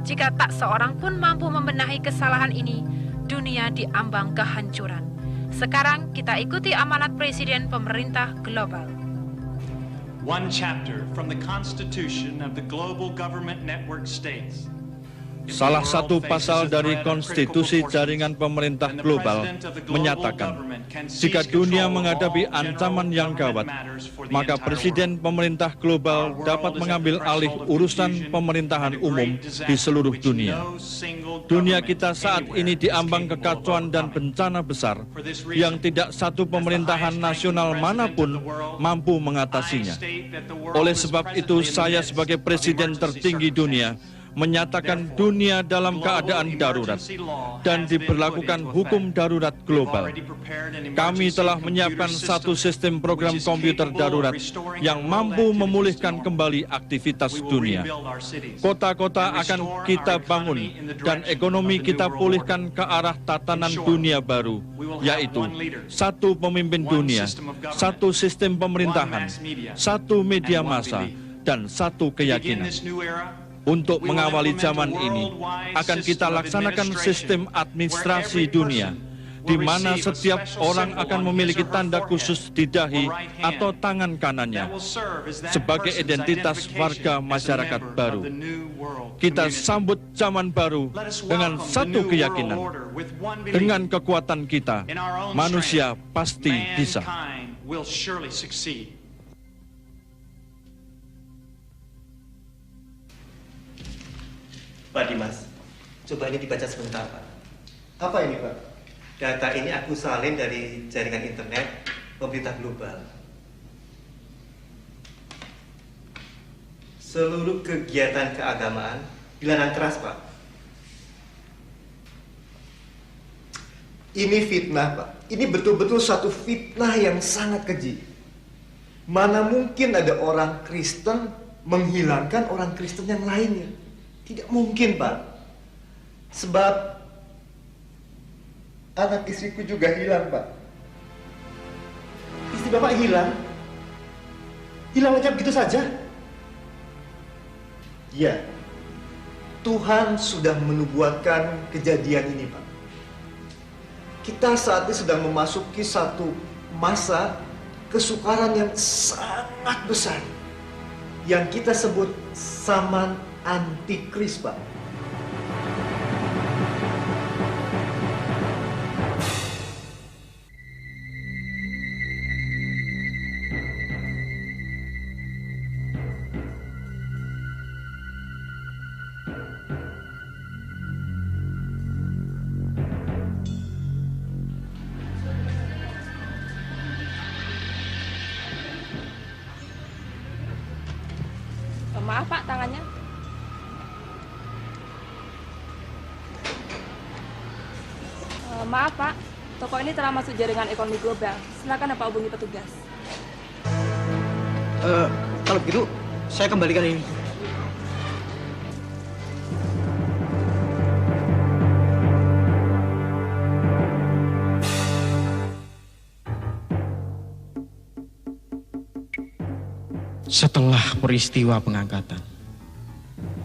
[SPEAKER 3] Jika tak seorang pun mampu membenahi kesalahan ini, dunia diambang kehancuran. Sekarang kita ikuti amanat Presiden Pemerintah Global.
[SPEAKER 21] One chapter from the Constitution of the Global Government Network states.
[SPEAKER 22] Salah satu pasal dari Konstitusi Jaringan Pemerintah Global menyatakan, jika dunia menghadapi ancaman yang gawat, maka Presiden Pemerintah Global dapat mengambil alih urusan pemerintahan umum di seluruh dunia. Dunia kita saat ini diambang kekacauan dan bencana besar yang tidak satu pemerintahan nasional manapun mampu mengatasinya. Oleh sebab itu, saya sebagai Presiden tertinggi dunia menyatakan dunia dalam keadaan darurat dan diberlakukan hukum darurat global. Kami telah menyiapkan satu sistem program komputer darurat yang mampu memulihkan kembali aktivitas dunia. Kota-kota akan kita bangun dan ekonomi kita pulihkan ke arah tatanan dunia baru, yaitu satu pemimpin dunia, satu sistem pemerintahan, satu media massa, dan satu keyakinan. Untuk mengawali zaman ini, akan kita laksanakan sistem administrasi dunia, di mana setiap orang akan memiliki tanda khusus di dahi atau tangan kanannya sebagai identitas warga masyarakat baru. Kita sambut zaman baru dengan satu keyakinan. Dengan kekuatan kita, manusia pasti bisa.
[SPEAKER 4] Pak Dimas, coba ini dibaca sebentar, Pak. Apa ini, Pak? Data ini aku salin dari jaringan internet pemerintah global. Seluruh kegiatan keagamaan dilarang keras, Pak. Ini fitnah, Pak. Ini betul-betul satu fitnah yang sangat keji. Mana mungkin ada orang Kristen menghilangkan orang Kristen yang lainnya? Tidak mungkin, Pak. Sebab anak istriku juga hilang, Pak. Istri Bapak hilang. Hilang aja begitu saja. Ya, Tuhan sudah menubuatkan kejadian ini, Pak. Kita saat ini sedang memasuki satu masa kesukaran yang sangat besar. Yang kita sebut zaman antikris, Pak.
[SPEAKER 1] Maaf Pak, tangannya. Maaf Pak, toko ini telah masuk jaringan ekonomi global. Silakan Bapak hubungi petugas.
[SPEAKER 12] Kalau begitu, saya kembalikan ini.
[SPEAKER 6] Setelah peristiwa pengangkatan,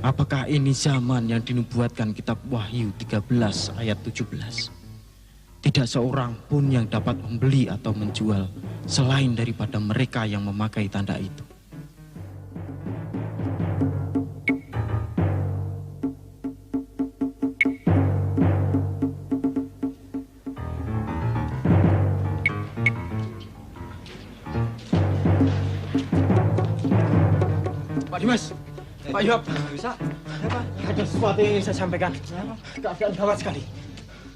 [SPEAKER 6] apakah ini zaman yang dinubuatkan kitab Wahyu 13 ayat 17? Tidak seorang pun yang dapat membeli atau menjual selain daripada mereka yang memakai tanda itu.
[SPEAKER 12] Pak Dimas, Pak Yohab, bisa? Apa? Ada sesuatu yang ingin saya sampaikan. Keadaan gawat sekali.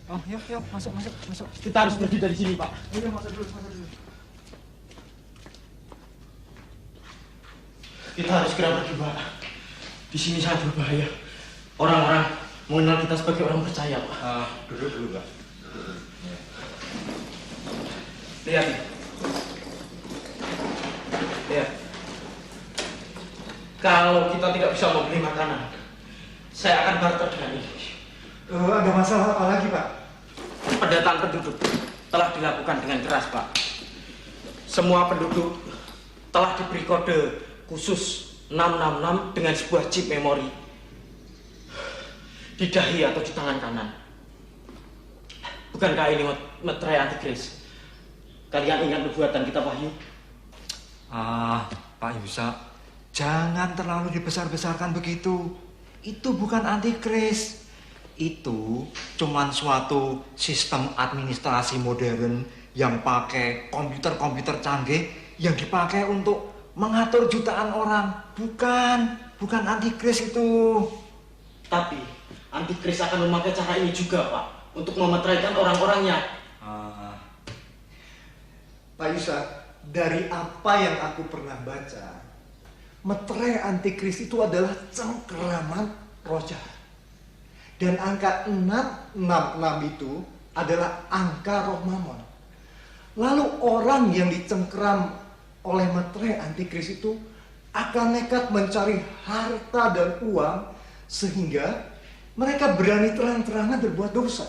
[SPEAKER 12] Oh, yuk, masuk. Kita harus pergi dari sini, Pak. Ayo, masuk dulu. Kita harus segera pergi, Pak. Di sini sangat berbahaya. Orang-orang mengenal kita sebagai orang percaya, Pak. Duduk dulu, Pak. Lihat. Kalau kita tidak bisa membeli makanan, saya akan barter dengan ini.
[SPEAKER 4] Ada masalah apa lagi, Pak?
[SPEAKER 12] Pendataan penduduk telah dilakukan dengan keras, Pak. Semua penduduk telah diberi kode khusus 666 dengan sebuah chip memori di dahi atau di tangan kanan. Bukankah ini meterai antikris? Kalian ingat nubuatan kita Wahyu?
[SPEAKER 4] Pak Yusa, jangan terlalu dibesar-besarkan begitu. Itu bukan antikris. Itu cuman suatu sistem administrasi modern yang pakai komputer-komputer canggih yang dipakai untuk mengatur jutaan orang. Bukan antikris itu.
[SPEAKER 12] Tapi antikris akan memakai cara ini juga, Pak, untuk memeteraikan orang-orangnya.
[SPEAKER 4] Pak Yusa, dari apa yang aku pernah baca, meterai antikris itu adalah cengkeraman roh jahat. Dan angka 666 itu adalah angka roh Mammon. Lalu orang yang dicengkeram oleh meterai antikris itu akan nekat mencari harta dan uang sehingga mereka berani terang-terangan berbuat dosa.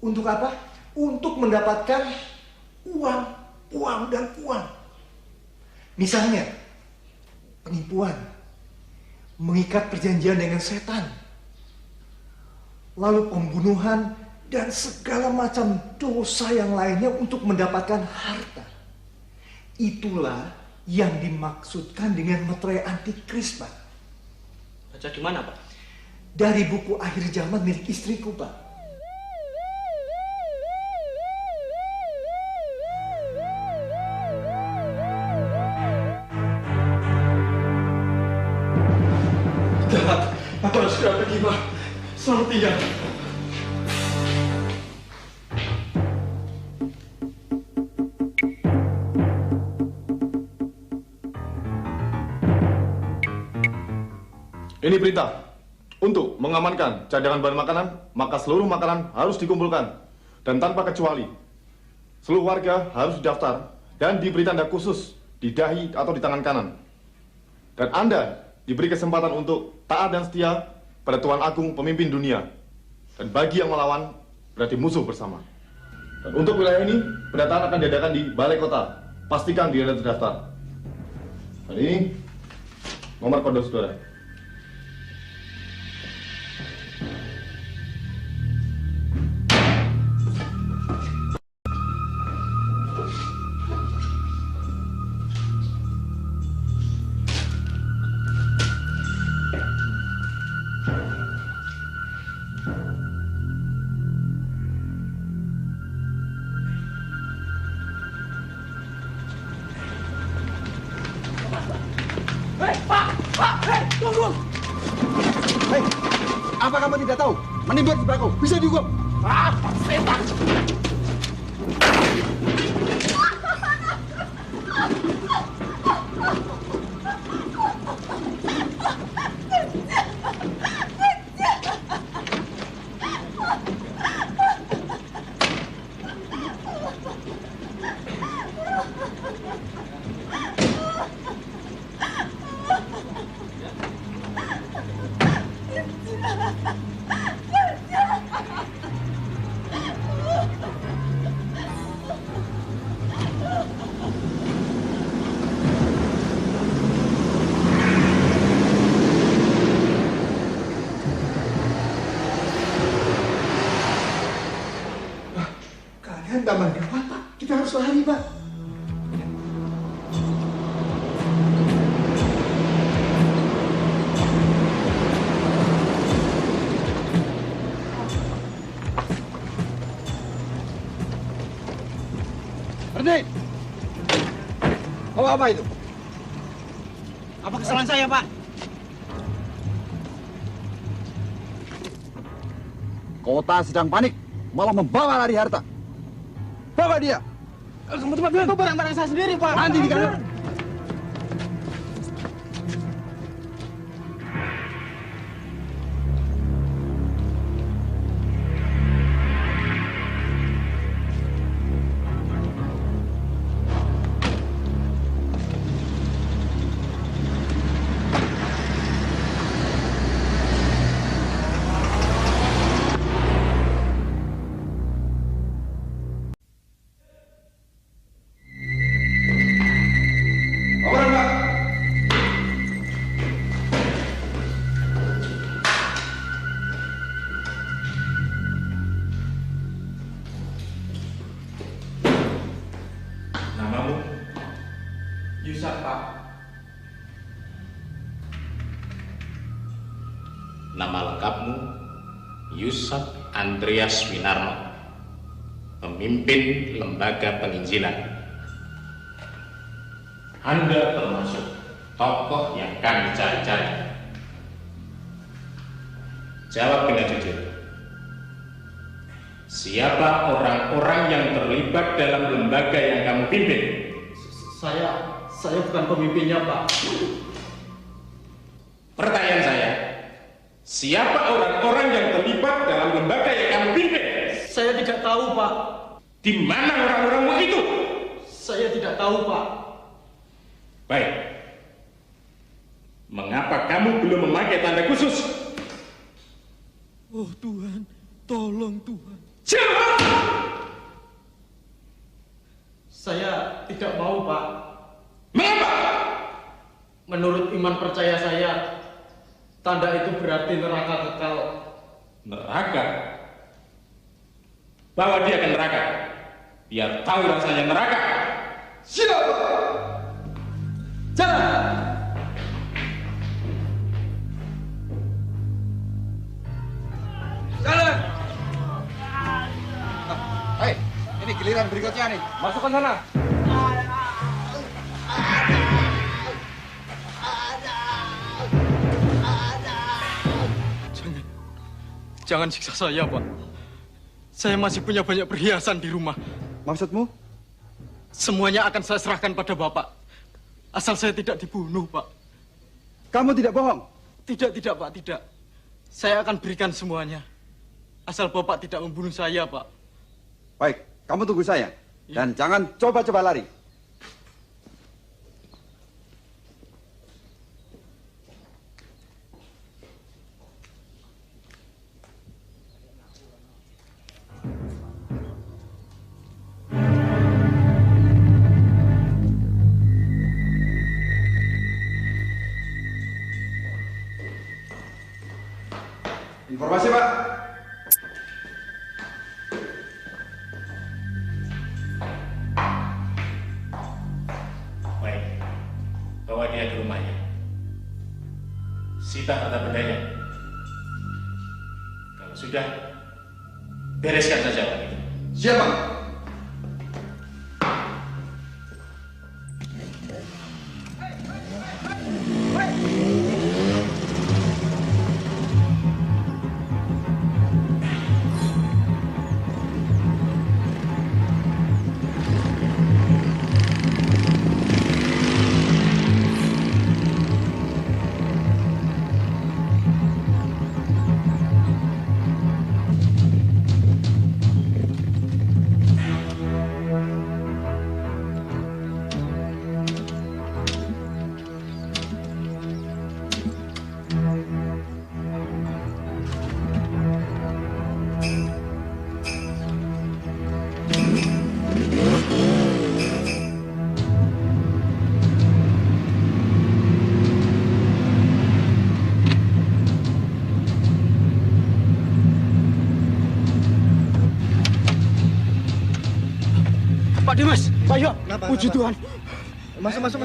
[SPEAKER 4] Untuk apa? Untuk mendapatkan uang dan uang. Misalnya, penipuan, mengikat perjanjian dengan setan, lalu pembunuhan, dan segala macam dosa yang lainnya untuk mendapatkan harta. Itulah yang dimaksudkan dengan meterai antikris, Pak.
[SPEAKER 8] Baca di mana, Pak?
[SPEAKER 4] Dari buku Akhir Zaman milik istriku, Pak.
[SPEAKER 18] Jahat, aku harus segera pergi, Pak. Selamat tinggal.
[SPEAKER 13] Ini perintah. Untuk mengamankan cadangan bahan makanan, maka seluruh makanan harus dikumpulkan. Dan tanpa kecuali, seluruh warga harus didaftar dan diberi tanda khusus di dahi atau di tangan kanan. Dan Anda diberi kesempatan untuk taat dan setia pada Tuhan Agung pemimpin dunia. Dan bagi yang melawan, berarti musuh bersama. Dan untuk wilayah ini, pendataan akan diadakan di balai kota. Pastikan diri Anda terdaftar. Dan ini nomor kode saudara.
[SPEAKER 18] Apa kamu tidak tahu? Menimba tembakau bisa dihukum. Setan!
[SPEAKER 4] Taman gawat, Pak. Kita harus lari, Pak.
[SPEAKER 18] Berhenti! Oh, apa itu?
[SPEAKER 7] Apa kesalahan saya, Pak?
[SPEAKER 18] Kota sedang panik, malah membawa lari harta. Bawa dia.
[SPEAKER 7] Cepat-cepat, itu barang-barang saya sendiri, Pak.
[SPEAKER 18] Nanti di kamar.
[SPEAKER 23] Yusuf, Pak.
[SPEAKER 24] Nama lengkapmu Yusuf Andreas Winarno, pemimpin lembaga penginjilan. Anda termasuk tokoh yang kami cari-cari. Jawab dengan jujur. Siapa orang-orang yang terlibat dalam lembaga yang kamu pimpin?
[SPEAKER 23] Saya bukan pemimpinnya, Pak.
[SPEAKER 24] Pertanyaan saya, Siapa orang-orang yang terlibat dalam lembaga yang kamu pimpin?
[SPEAKER 8] Saya tidak tahu, Pak.
[SPEAKER 24] Di mana orang-orangmu itu?
[SPEAKER 8] Saya tidak tahu, Pak.
[SPEAKER 24] Baik. Mengapa kamu belum memakai tanda khusus?
[SPEAKER 6] Oh Tuhan, tolong Tuhan.
[SPEAKER 24] Jawab!
[SPEAKER 8] Saya tidak mau, Pak.
[SPEAKER 24] Mengapa?
[SPEAKER 8] Menurut iman percaya saya, tanda itu berarti neraka kekal.
[SPEAKER 24] Neraka? Bawa dia ke neraka. Biar tahu rasanya neraka.
[SPEAKER 8] Siapa? Jalan!
[SPEAKER 5] Jalan! Hei, ini giliran berikutnya nih. Masukkan sana.
[SPEAKER 6] Jangan siksa saya, Pak. Saya masih punya banyak perhiasan di rumah.
[SPEAKER 5] Maksudmu?
[SPEAKER 6] Semuanya akan saya serahkan pada Bapak. Asal saya tidak dibunuh, Pak.
[SPEAKER 5] Kamu tidak bohong?
[SPEAKER 6] Tidak, Pak, tidak. Saya akan berikan semuanya. Asal Bapak tidak membunuh saya, Pak.
[SPEAKER 5] Baik, kamu tunggu saya. Dan jangan coba-coba lari. Informasi, Pak.
[SPEAKER 24] Baik. Bawa dia ke rumahnya. Sita harta bendanya. Kalau sudah, bereskan saja orang itu.
[SPEAKER 5] Siap, Pak.
[SPEAKER 6] Pak Dimas, Pak Yo, puji Tuhan.
[SPEAKER 4] Masuk.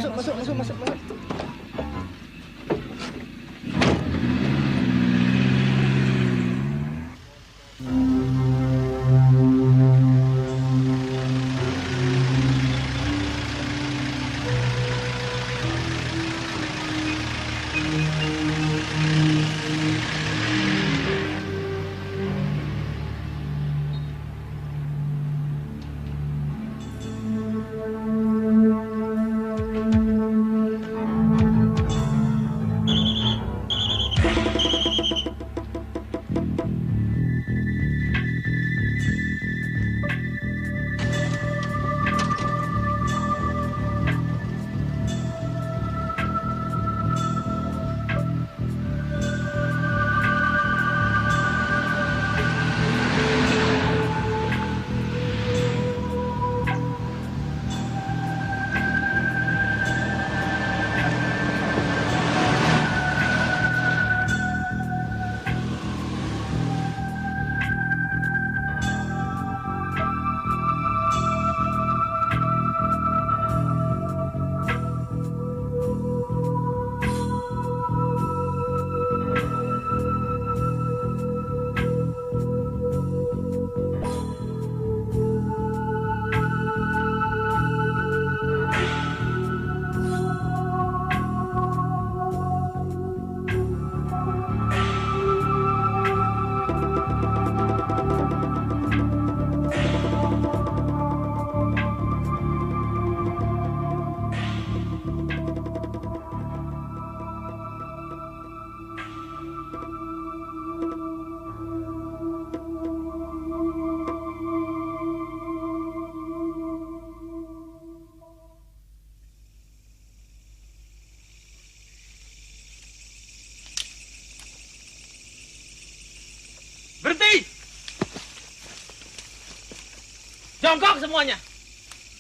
[SPEAKER 7] Jongkok semuanya.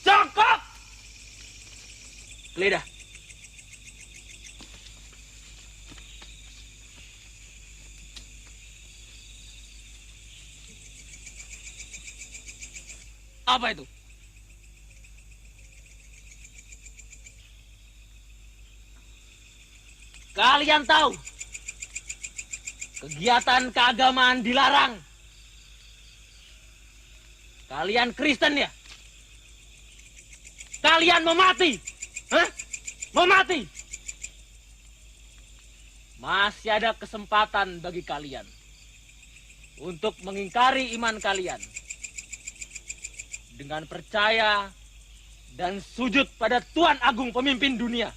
[SPEAKER 7] Jongkok. Geledah. Apa itu? Kalian tahu kegiatan keagamaan dilarang. Kalian Kristen ya? Kalian mau mati? Hah? Mau mati? Masih ada kesempatan bagi kalian untuk mengingkari iman kalian dengan percaya dan sujud pada Tuhan Agung pemimpin dunia.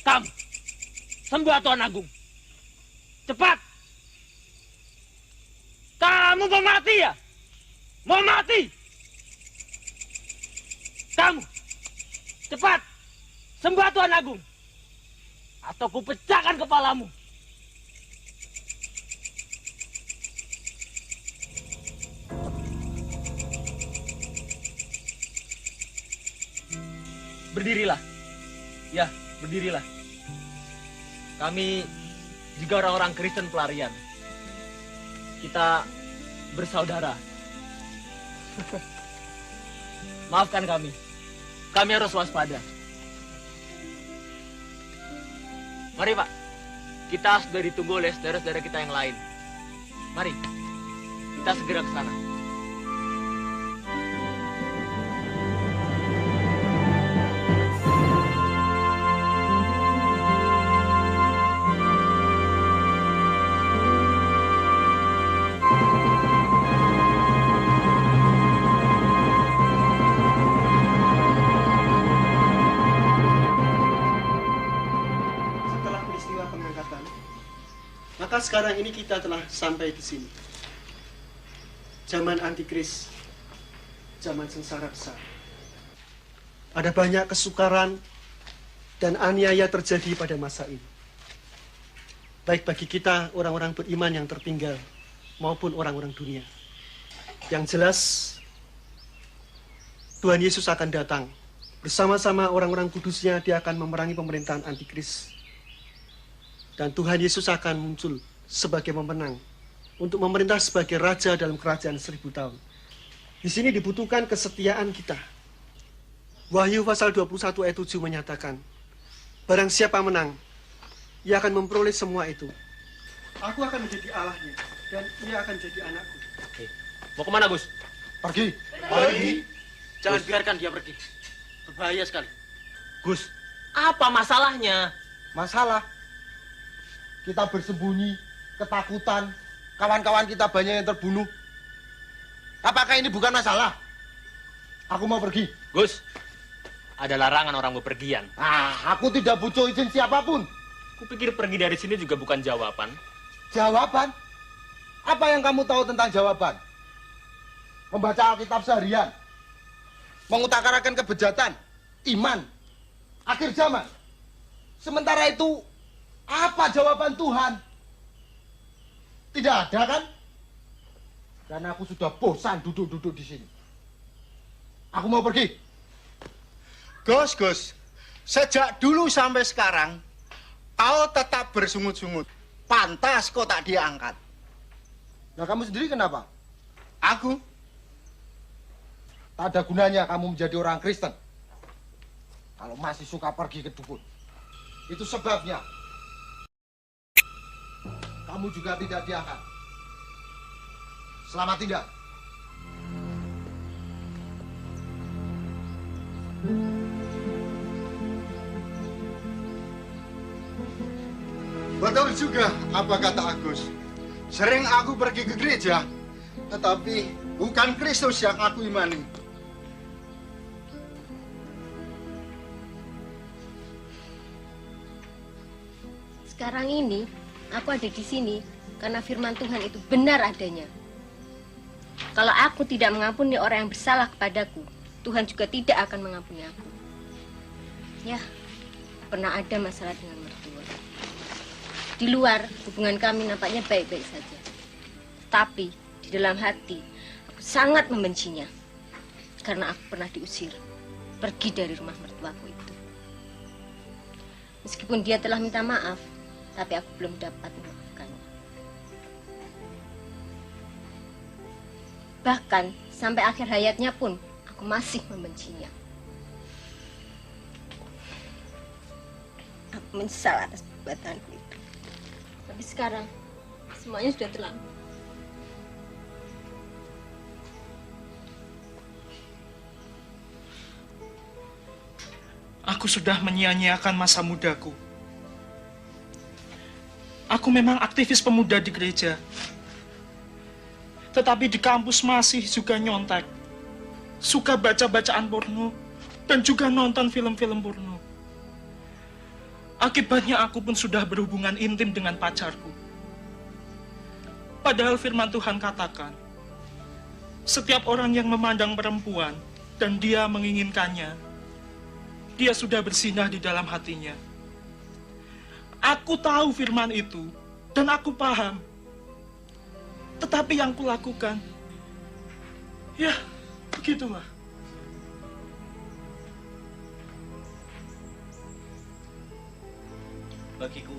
[SPEAKER 7] Kamu, sembah Tuhan Agung. Cepat. Kamu mau mati ya? Mau mati? Kamu, cepat. Sembah Tuhan Agung. Atau kupecahkan kepalamu. Berdirilah. Ya, berdirilah. Kami juga orang-orang Kristen pelarian. Kita bersaudara. Maafkan kami. Kami harus waspada. Mari, Pak. Kita sudah ditunggu oleh saudara-saudara kita yang lain. Mari. Kita segera ke sana.
[SPEAKER 10] Maka sekarang ini kita telah sampai di sini. Zaman antikris, zaman sengsara besar. Ada banyak kesukaran dan aniaya terjadi pada masa ini. Baik bagi kita orang-orang beriman yang tertinggal maupun orang-orang dunia. Yang jelas, Tuhan Yesus akan datang. Bersama-sama orang-orang kudusnya dia akan memerangi pemerintahan antikris. Dan Tuhan Yesus akan muncul sebagai pemenang untuk memerintah sebagai raja dalam kerajaan 1000 tahun. Di sini dibutuhkan kesetiaan kita. Wahyu pasal 21 ayat 7 menyatakan, barang siapa menang, ia akan memperoleh semua itu. Aku akan menjadi Allahnya dan ia akan jadi anakku.
[SPEAKER 7] Mau kemana, Gus?
[SPEAKER 10] Pergi.
[SPEAKER 7] Pergi. Jangan biarkan dia pergi. Berbahaya sekali. Gus, apa masalahnya?
[SPEAKER 14] Masalah? Kita bersembunyi, ketakutan, kawan-kawan kita banyak yang terbunuh. Apakah ini bukan masalah? Aku mau pergi.
[SPEAKER 7] Gus, ada larangan orang bepergian.
[SPEAKER 14] Aku tidak butuh izin siapapun.
[SPEAKER 7] Kupikir pergi dari sini juga bukan jawaban.
[SPEAKER 14] Jawaban? Apa yang kamu tahu tentang jawaban? Membaca Alkitab seharian, mengutarakan kebejatan, iman, akhir zaman. Sementara itu, apa jawaban Tuhan? Tidak ada kan? Dan aku sudah bosan duduk-duduk di sini. Aku mau pergi.
[SPEAKER 18] Gus, sejak dulu sampai sekarang, kau tetap bersungut-sungut. Pantas kau tak diangkat.
[SPEAKER 14] Nah, kamu sendiri kenapa?
[SPEAKER 18] Aku?
[SPEAKER 14] Tak ada gunanya kamu menjadi orang Kristen. Kalau masih suka pergi ke dukun. Itu sebabnya. Kamu juga tidak diangkat. Selamat tinggal.
[SPEAKER 18] Betul juga apa kata Agus. Sering aku pergi ke gereja, tetapi bukan Kristus yang aku imani.
[SPEAKER 15] Sekarang ini, aku ada di sini karena firman Tuhan itu benar adanya. Kalau aku tidak mengampuni orang yang bersalah kepadaku, Tuhan juga tidak akan mengampuni aku. Ya, pernah ada masalah dengan mertua. Di luar, hubungan kami nampaknya baik-baik saja. Tapi, di dalam hati, aku Aku sangat membencinya karena aku pernah diusir pergi dari rumah mertuaku itu. Meskipun dia telah minta maaf, tapi aku belum dapat memaafkannya. Bahkan sampai akhir hayatnya pun aku masih membencinya. Aku menyesal atas perbuatanku itu. Tapi sekarang semuanya sudah terlambat.
[SPEAKER 8] Aku sudah menyia-nyiakan masa mudaku. Aku memang aktivis pemuda di gereja. Tetapi di kampus masih juga nyontek. Suka baca-bacaan porno. Dan juga nonton film-film porno. Akibatnya aku pun sudah berhubungan intim dengan pacarku. Padahal firman Tuhan katakan, setiap orang yang memandang perempuan dan dia menginginkannya, dia sudah bersinah di dalam hatinya. Aku tahu firman itu dan aku paham. Tetapi yang kulakukan, ya begitulah.
[SPEAKER 6] Bagiku,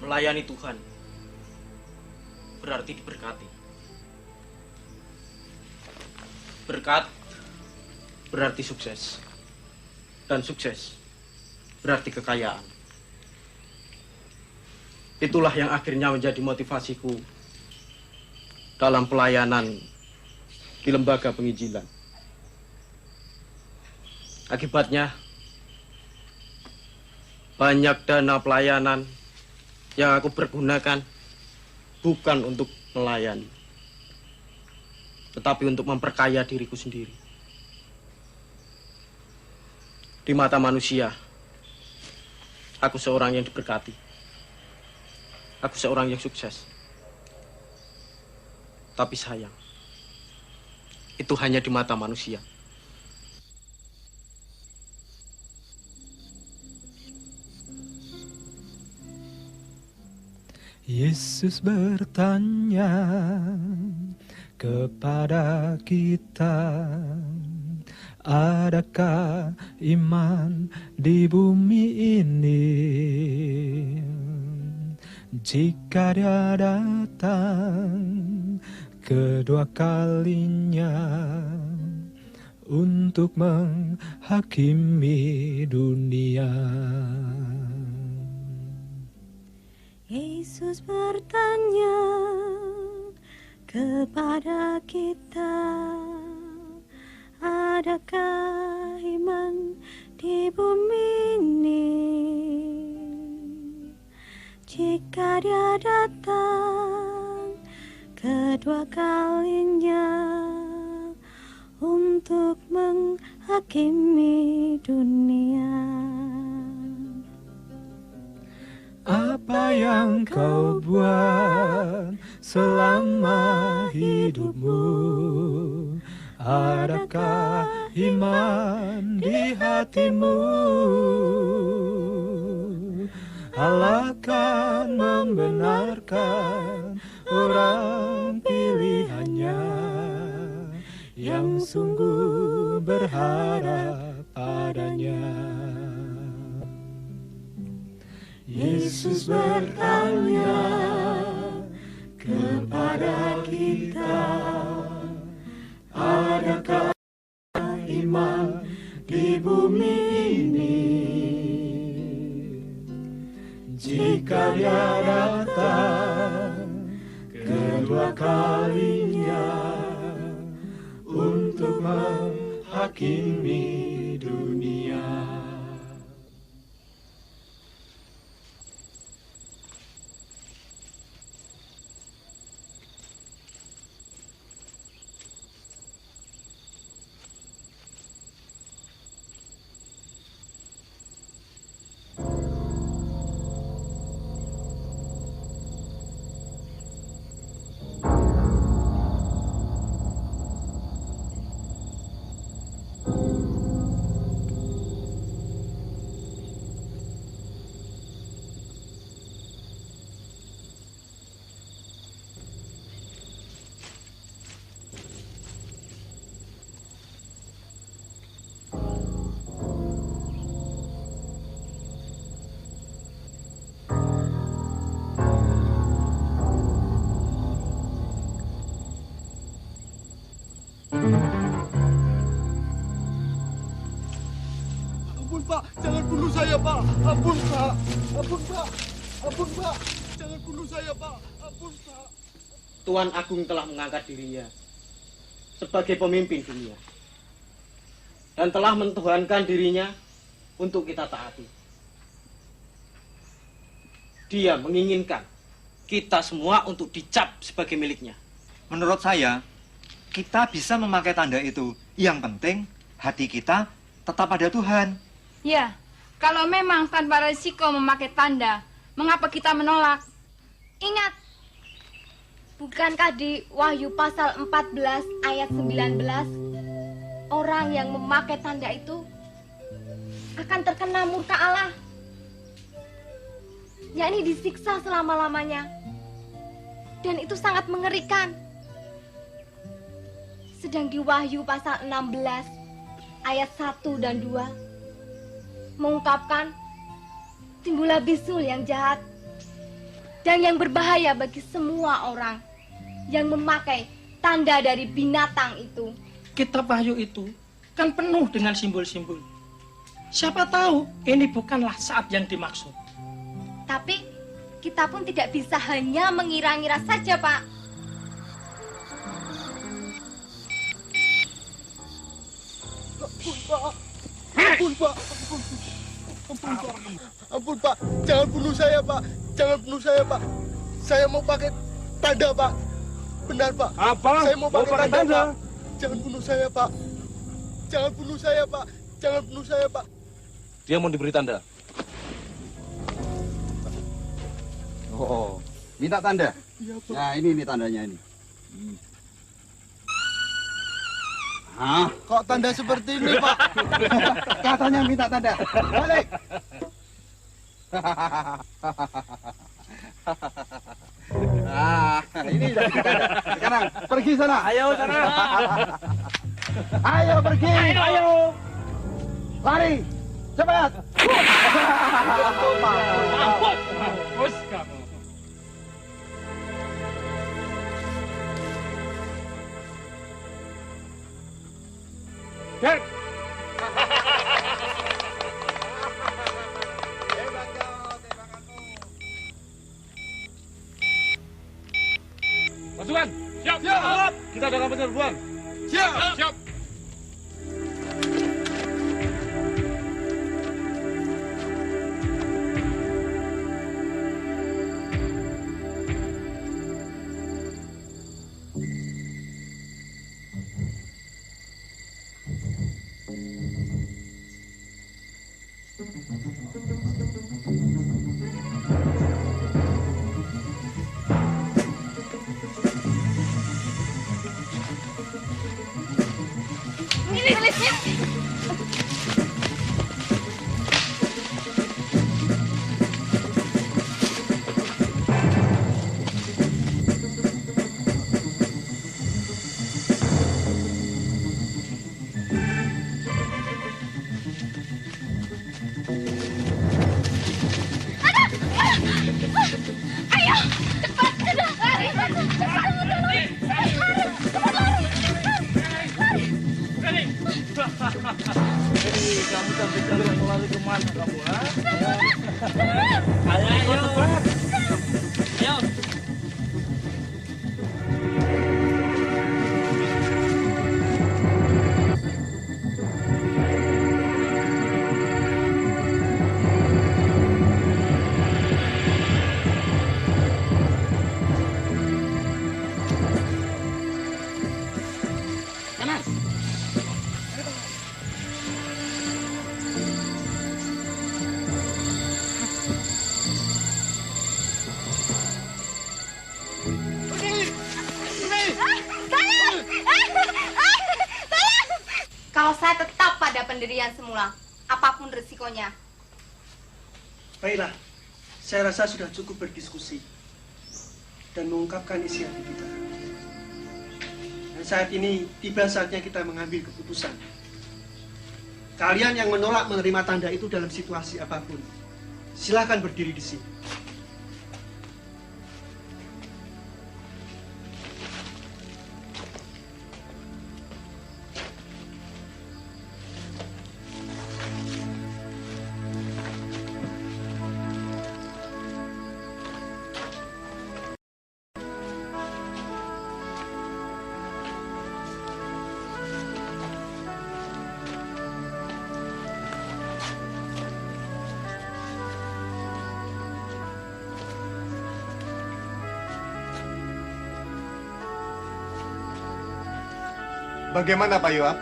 [SPEAKER 6] melayani Tuhan berarti diberkati. Berkat berarti sukses. Dan sukses berarti kekayaan. Itulah yang akhirnya menjadi motivasiku dalam pelayanan di lembaga penginjilan. Akibatnya, banyak dana pelayanan yang aku pergunakan bukan untuk melayani, tetapi untuk memperkaya diriku sendiri. Di mata manusia, aku seorang yang diberkati. Aku seorang yang sukses. Tapi sayang, itu hanya di mata manusia.
[SPEAKER 2] Yesus bertanya kepada kita, adakah iman di bumi ini? Jika dia datang kedua kalinya untuk menghakimi dunia.
[SPEAKER 16] Yesus bertanya kepada kita, adakah iman di bumi ini? Jika dia datang kedua kalinya untuk menghakimi dunia.
[SPEAKER 2] Apa yang kau buat selama hidupmu? Adakah iman di hatimu? Allah akan membenarkan orang pilihannya yang sungguh berharap padanya. Yesus bertanya kepada kita, adakah iman di bumi ini? Jika dia datang kedua kalinya untuk menghakimi dunia.
[SPEAKER 18] Ampun Pak, jangan bunuh saya Pak. Ampun Pak, ampun Pak, ampun Pak, jangan bunuh saya Pak. Ampun Pak.
[SPEAKER 10] Tuan Agung telah mengangkat dirinya sebagai pemimpin dunia dan telah mentuhankan dirinya untuk kita taati. Dia menginginkan kita semua untuk dicap sebagai miliknya.
[SPEAKER 4] Menurut saya, kita bisa memakai tanda itu. Yang penting, hati kita tetap pada Tuhan.
[SPEAKER 1] Ya, kalau memang tanpa resiko memakai tanda, mengapa kita menolak?
[SPEAKER 15] Ingat, bukankah di Wahyu pasal 14 ayat 19, orang yang memakai tanda itu akan terkena murka Allah, yakni disiksa selama-lamanya. Dan itu sangat mengerikan. Sedang di Wahyu pasal 16 ayat 1 dan 2 mengungkapkan timbullah bisul yang jahat dan yang berbahaya bagi semua orang yang memakai tanda dari binatang itu.
[SPEAKER 12] Kitab Wahyu itu kan penuh dengan simbol-simbol. Siapa tahu ini bukanlah saat yang dimaksud.
[SPEAKER 15] Tapi kita pun tidak bisa hanya mengira-ngira saja, Pak.
[SPEAKER 18] Ampun Pak, ampun Pak, ampun Pak, ampun Pak, jangan bunuh saya Pak, jangan bunuh saya Pak. Saya mau pakai tanda Pak, benar Pak.
[SPEAKER 22] Apa?
[SPEAKER 18] Saya mau pakai tanda Pak. Jangan bunuh saya Pak, jangan bunuh saya Pak, jangan bunuh saya Pak.
[SPEAKER 22] Dia mau diberi tanda.
[SPEAKER 5] Oh, minta tanda?
[SPEAKER 18] Iya, Pak.
[SPEAKER 5] Nah, ini tandanya ini. Hah?
[SPEAKER 18] Kok tanda seperti ini, Pak?
[SPEAKER 5] Katanya minta tanda. Balik. Ini jadi tanda. Sekarang pergi sana.
[SPEAKER 12] Ayo sana.
[SPEAKER 5] Ayo pergi.
[SPEAKER 12] Ayo.
[SPEAKER 5] Lari. Cepat.
[SPEAKER 12] Mampus kamu. Dek.
[SPEAKER 22] Pasukan, siap. Siap. Kita ada kapan serbuan?
[SPEAKER 18] Siap. Siap.
[SPEAKER 15] Ini tulisnya. Ayo, cepat, cepat, lari, cepat, lari, cepat, lari.
[SPEAKER 12] Hei, kamu sampai jalan lari kemana kamu, ha? Ayo, cepat. Ayo.
[SPEAKER 18] Kanan.
[SPEAKER 15] Kalau saya tetap pada pendirian semula, apapun resikonya.
[SPEAKER 10] Baiklah, saya rasa sudah cukup berdiskusi dan mengungkapkan isi hati kita. Dan saat ini tiba saatnya kita mengambil keputusan. Kalian yang menolak menerima tanda itu dalam situasi apapun, silakan berdiri di sini.
[SPEAKER 4] Bagaimana Pak Yoab?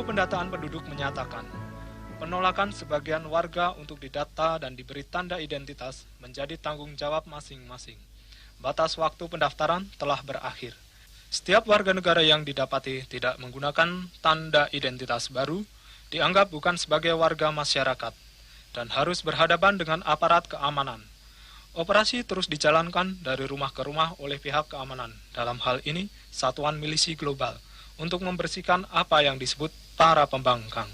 [SPEAKER 11] Pendataan penduduk menyatakan, penolakan sebagian warga untuk didata dan diberi tanda identitas menjadi tanggung jawab masing-masing. Batas waktu pendaftaran telah berakhir. Setiap warga negara yang didapati tidak menggunakan tanda identitas baru dianggap bukan sebagai warga masyarakat dan harus berhadapan dengan aparat keamanan. Operasi terus dijalankan dari rumah ke rumah oleh pihak keamanan, dalam hal ini Satuan Milisi Global, untuk membersihkan apa yang disebut para pembangkang.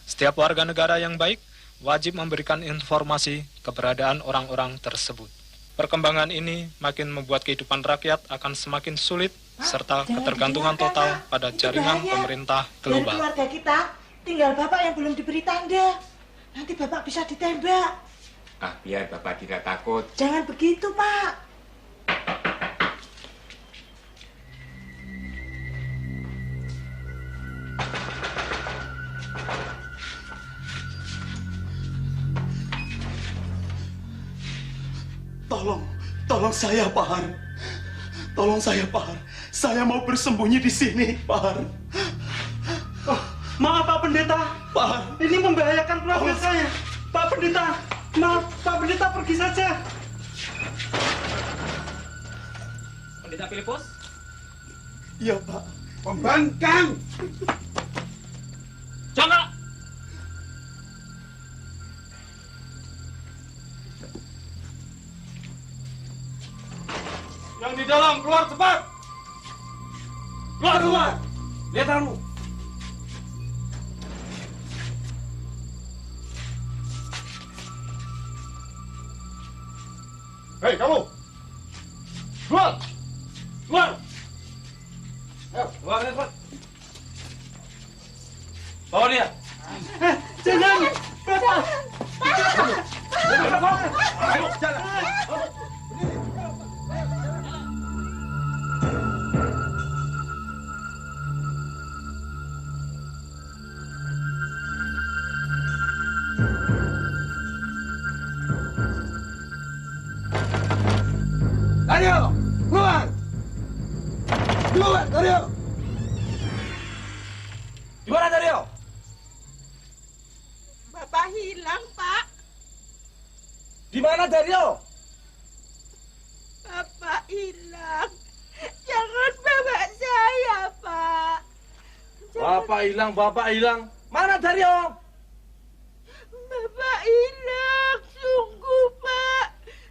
[SPEAKER 11] Setiap warga negara yang baik wajib memberikan informasi keberadaan orang-orang tersebut. Perkembangan ini makin membuat kehidupan rakyat akan semakin sulit serta ketergantungan total pada jaringan pemerintah global.
[SPEAKER 17] Dari keluarga kita tinggal Bapak yang belum diberi tanda. Nanti Bapak bisa ditembak.
[SPEAKER 19] Ah, biar Bapak tidak takut.
[SPEAKER 17] Jangan begitu, Pak.
[SPEAKER 18] Tolong saya, Pak Har. Tolong saya, Pak Har. Saya mau bersembunyi di sini, Pak Har.
[SPEAKER 12] Oh, maaf, Pak Pendeta.
[SPEAKER 18] Pak Har.
[SPEAKER 12] Ini membahayakan keluarga saya. Pak Pendeta, maaf, Pak Pendeta pergi saja.
[SPEAKER 7] Pendeta Filipus?
[SPEAKER 18] Iya, Pak.
[SPEAKER 14] Pembangkang!
[SPEAKER 7] Jangan!
[SPEAKER 18] Yang di dalam, keluar cepat! Keluar! Lihat kamu! Hei, kamu! Keluar! Keluar! Ayo, keluar, cepat! Bawa dia!
[SPEAKER 12] Jangan! Bapak!
[SPEAKER 18] Ayo, jalan!
[SPEAKER 14] Dario, keluar! Keluar, Dario!
[SPEAKER 18] Di mana Dario?
[SPEAKER 17] Bapak hilang, Pak.
[SPEAKER 18] Di mana Dario?
[SPEAKER 17] Bapak hilang. Jangan bawa saya, Pak.
[SPEAKER 18] Bapak hilang. Mana Dario?
[SPEAKER 17] Bapak hilang, sungguh, Pak.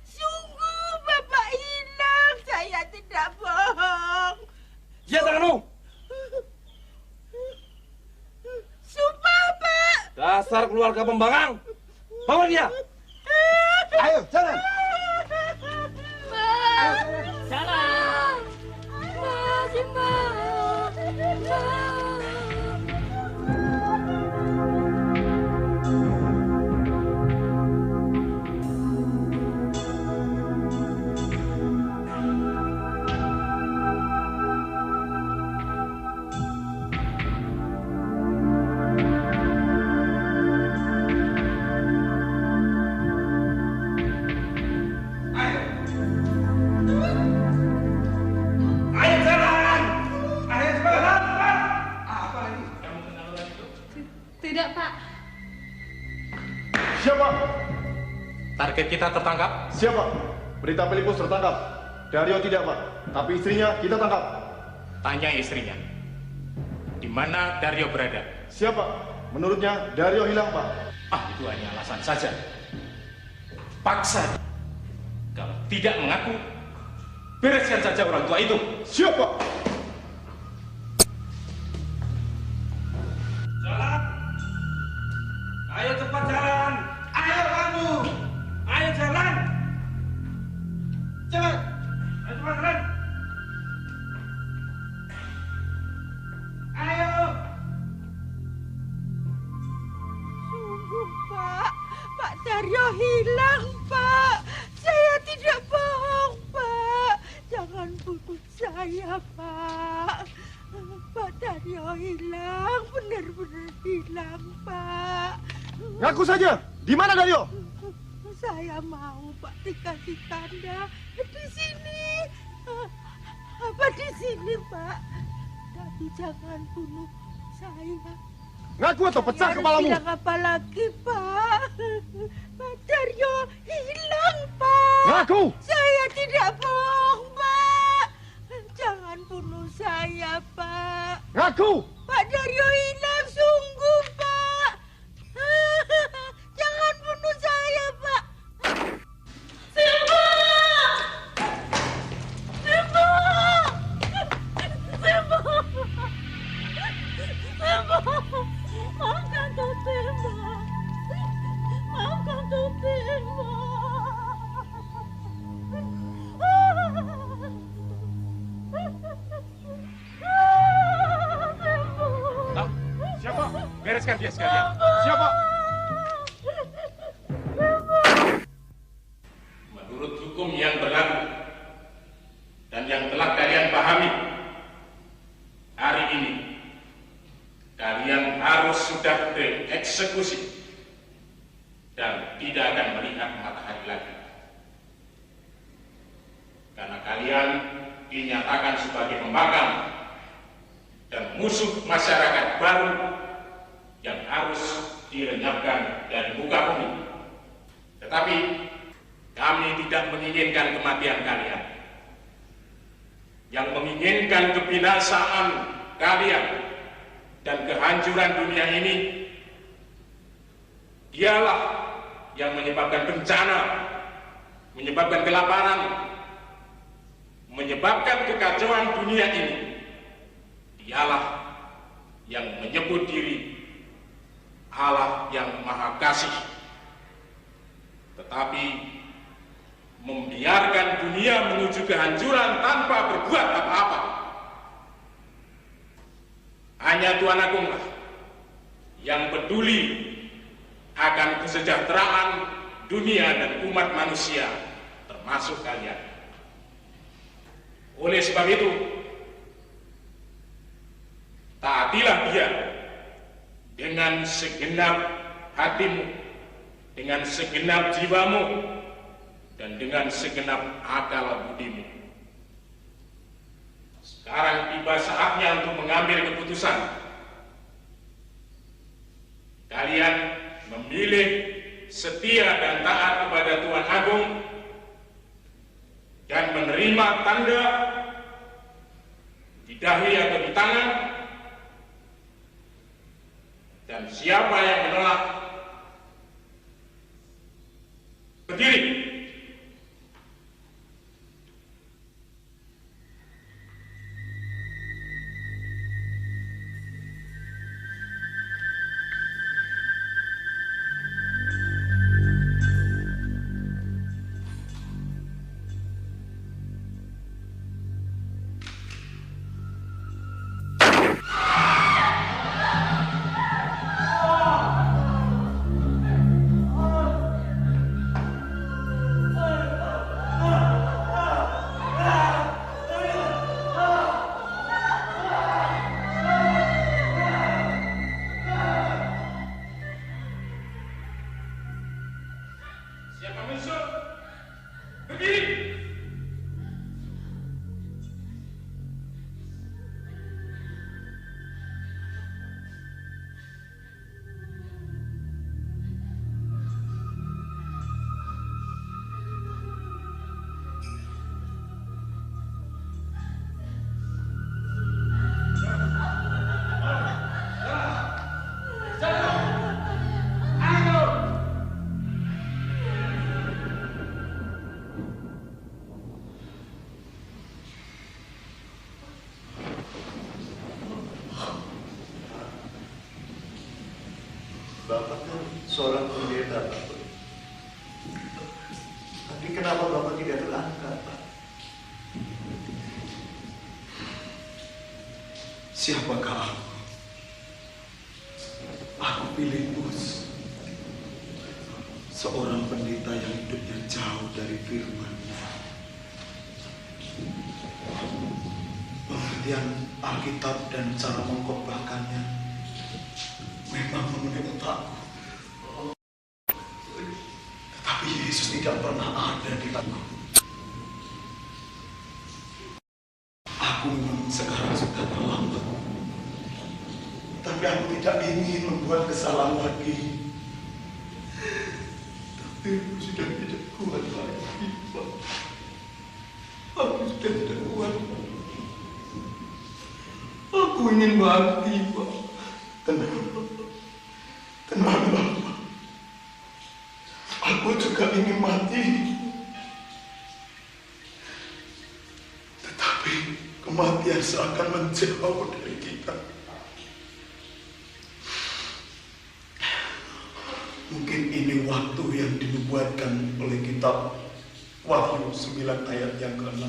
[SPEAKER 17] Sungguh Bapak hilang. Saya tidak bohong.
[SPEAKER 18] Ya, tanganmu.
[SPEAKER 17] Sumpah, Pak.
[SPEAKER 18] Dasar keluarga pembangkang. Bawa dia.
[SPEAKER 14] Ayo, jalan.
[SPEAKER 17] Jalan. Simba.
[SPEAKER 3] Tidak, Pak.
[SPEAKER 13] Siapa?
[SPEAKER 11] Target kita tertangkap.
[SPEAKER 13] Siapa? Berita Filipus tertangkap. Dario tidak, Pak. Tapi istrinya kita tangkap.
[SPEAKER 24] Tanya istrinya. Di mana Dario berada?
[SPEAKER 13] Siapa? Menurutnya Dario hilang, Pak.
[SPEAKER 24] Ah, itu hanya alasan saja. Paksa. Kalau tidak mengaku, bereskan saja orang tua itu.
[SPEAKER 13] Siapa?
[SPEAKER 18] Jalan. Ayo cepat jalan. Ayo kamu. Ayo jalan. Cepat. Ayo cepat, kalian. Ayo.
[SPEAKER 9] Sungguh, Pak. Pak Daryo hilang, Pak. Saya tidak bohong, Pak. Jangan bunuh saya, Pak. Pak Daryo hilang, benar-benar hilang, Pak.
[SPEAKER 13] Ngaku saja, di mana Daryo?
[SPEAKER 9] Saya mau, Pak, dikasih tanda di sini. Apa di sini, Pak? Tapi jangan bunuh saya.
[SPEAKER 13] Ngaku atau pecah kepalamu?
[SPEAKER 9] Bilang apa lagi, Pak? Pak Daryo hilang, Pak.
[SPEAKER 13] Ngaku!
[SPEAKER 9] Saya tidak bohong, Pak. Jangan bunuh saya, Pak.
[SPEAKER 13] Ngaku!
[SPEAKER 9] Pak Daryo hilang sungguh, Pak. Jangan bunuh saya, Pak. Simba! Simba! Simba! Simba! Maafkan Tuh Simba. Maafkan Tuh Simba.
[SPEAKER 24] Siapa? Bereskan dia sekalian. Siapa? Menurut hukum yang berlaku dan yang telah kalian pahami, hari ini kalian harus sudah dieksekusi dan tidak akan melihat matahari lagi. Karena kalian dinyatakan sebagai pembangkang dan musuh masyarakat baru yang harus dilenyapkan dari muka bumi. Tetapi kami tidak menginginkan kematian kalian. Yang menginginkan kebinasaan kalian dan kehancuran dunia ini, dialah yang menyebabkan bencana, menyebabkan kelaparan, menyebabkan kekacauan dunia ini. Dialah yang menyebut diri Allah yang Maha Kasih, tetapi membiarkan dunia menuju kehancuran tanpa berbuat apa-apa. Hanya Tuhan Agunglah yang peduli akan kesejahteraan dunia dan umat manusia, termasuk kalian. Oleh sebab itu, taatilah Dia dengan segenap hatimu, dengan segenap jiwamu, dan dengan segenap akal budimu. Sekarang tiba saatnya untuk mengambil keputusan. Kalian memilih setia dan taat kepada Tuhan Agung dan menerima tanda di dahi atau di tangan, dan siapa yang menolak berdiri.
[SPEAKER 2] Siapakah aku? Aku Filipus, seorang pendeta yang hidupnya jauh dari firman-Nya. Pengertian Alkitab dan cara mengkhotbahkannya memang memenuhi otakku. Tetapi Yesus tidak pernah ada di hatiku. Aku memang sekarang sudah terlambat. Tapi aku tidak ingin membuat kesalahan lagi. Tapi aku sudah tidak kuat lagi, Pak. Aku sudah tidak kuat. Aku ingin mati, Pak. Tenang, Pak. Aku juga ingin mati. Tetapi kematian seakan menjauh dari kita. Mungkin ini waktu yang dinubuatkan oleh kitab Wahyu 9 ayat yang ke-6.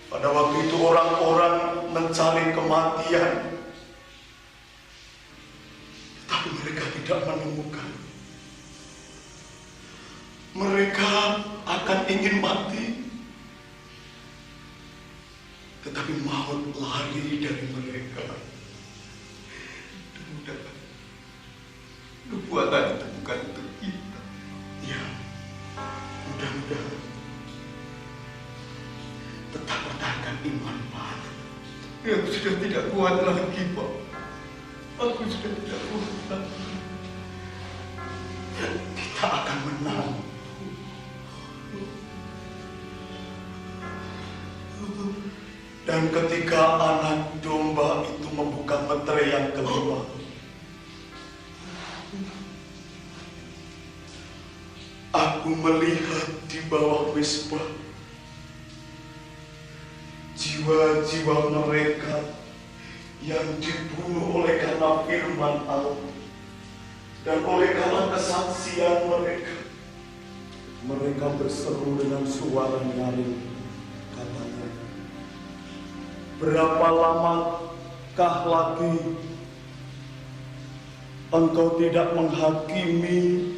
[SPEAKER 2] Pada waktu itu orang-orang mencari kematian, tetapi mereka tidak menemukan. Mereka akan ingin mati, tetapi maut lari dari mereka. Nubuatan itu bukan untuk kita. Ya, mudah-mudahan. Tetap pertahankan iman, Pak. Aku sudah tidak kuat lagi, Pak. Aku sudah tidak kuat lagi. Kita akan menang. Dan ketika anak domba itu membuka meterai yang kelima, aku melihat di bawah Mezbah jiwa-jiwa mereka yang dibunuh oleh karena firman Allah dan oleh karena kesaksian mereka. Mereka berseru dengan suara nyaring, katanya, berapa lamakah lagi Engkau tidak menghakimi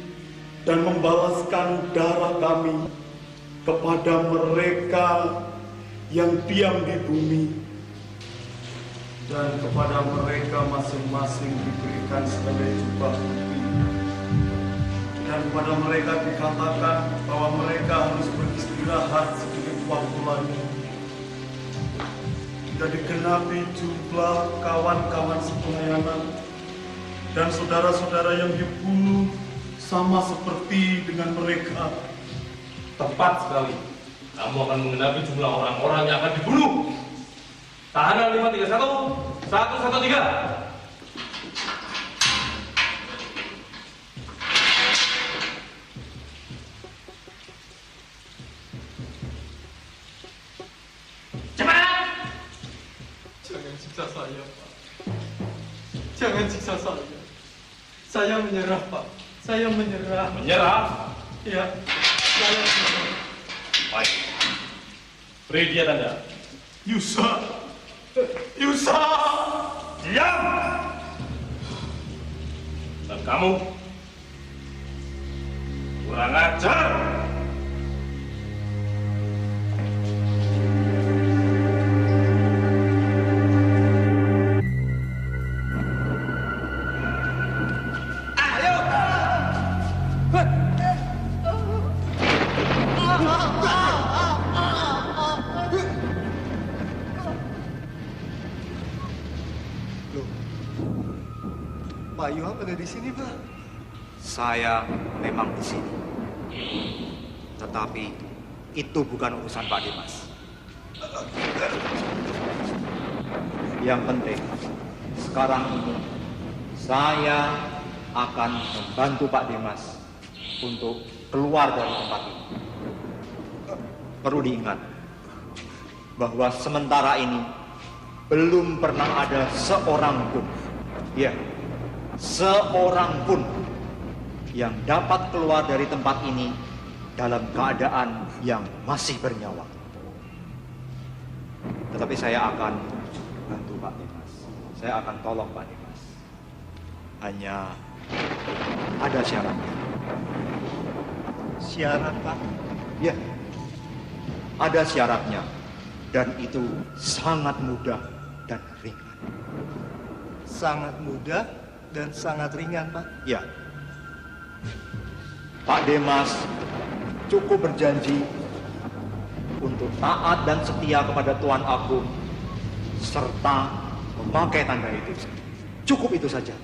[SPEAKER 2] dan membalaskan darah kami kepada mereka yang diam di bumi, dan kepada mereka masing-masing diberikan sebagai jubah putih, dan kepada mereka dikatakan bahwa mereka harus beristirahat sedikit waktu lagi hingga digenapi jumlah kawan-kawan sepelayanan dan saudara-saudara yang dibunuh sama seperti dengan mereka.
[SPEAKER 24] Tepat sekali. Kamu akan mengenapi jumlah orang-orang yang akan dibunuh. Tahanan 531, 113.
[SPEAKER 2] Cepat! Jangan siksa saya, Pak. Jangan siksa saya. Saya menyerah, Pak. Saya menyerah.
[SPEAKER 24] Menyerah?
[SPEAKER 2] Iya. Saya menyerah.
[SPEAKER 24] Baik. Beri dia tanda.
[SPEAKER 2] Yusa. Yusa.
[SPEAKER 24] Diam. Dan kamu kurang ajar.
[SPEAKER 4] Pak Yoham ada di sini, Pak.
[SPEAKER 8] Saya memang di sini. Tetapi itu bukan urusan Pak Dimas. Yang penting, sekarang ini saya akan membantu Pak Dimas untuk keluar dari tempat ini. Perlu diingat bahwa sementara ini belum pernah ada seorang pun, ya, seorang pun yang dapat keluar dari tempat ini dalam keadaan yang masih bernyawa. Tetapi saya akan bantu Pak Dimas. Saya akan tolong Pak Dimas. Hanya ada syaratnya.
[SPEAKER 4] Syarat, Pak?
[SPEAKER 8] Ya, ada syaratnya. Dan itu sangat mudah dan ringan.
[SPEAKER 4] Sangat mudah dan sangat ringan, Pak?
[SPEAKER 8] Ya. Pak Dimas cukup berjanji untuk taat dan setia kepada Tuan Agung serta memakai tanda itu. Cukup itu saja.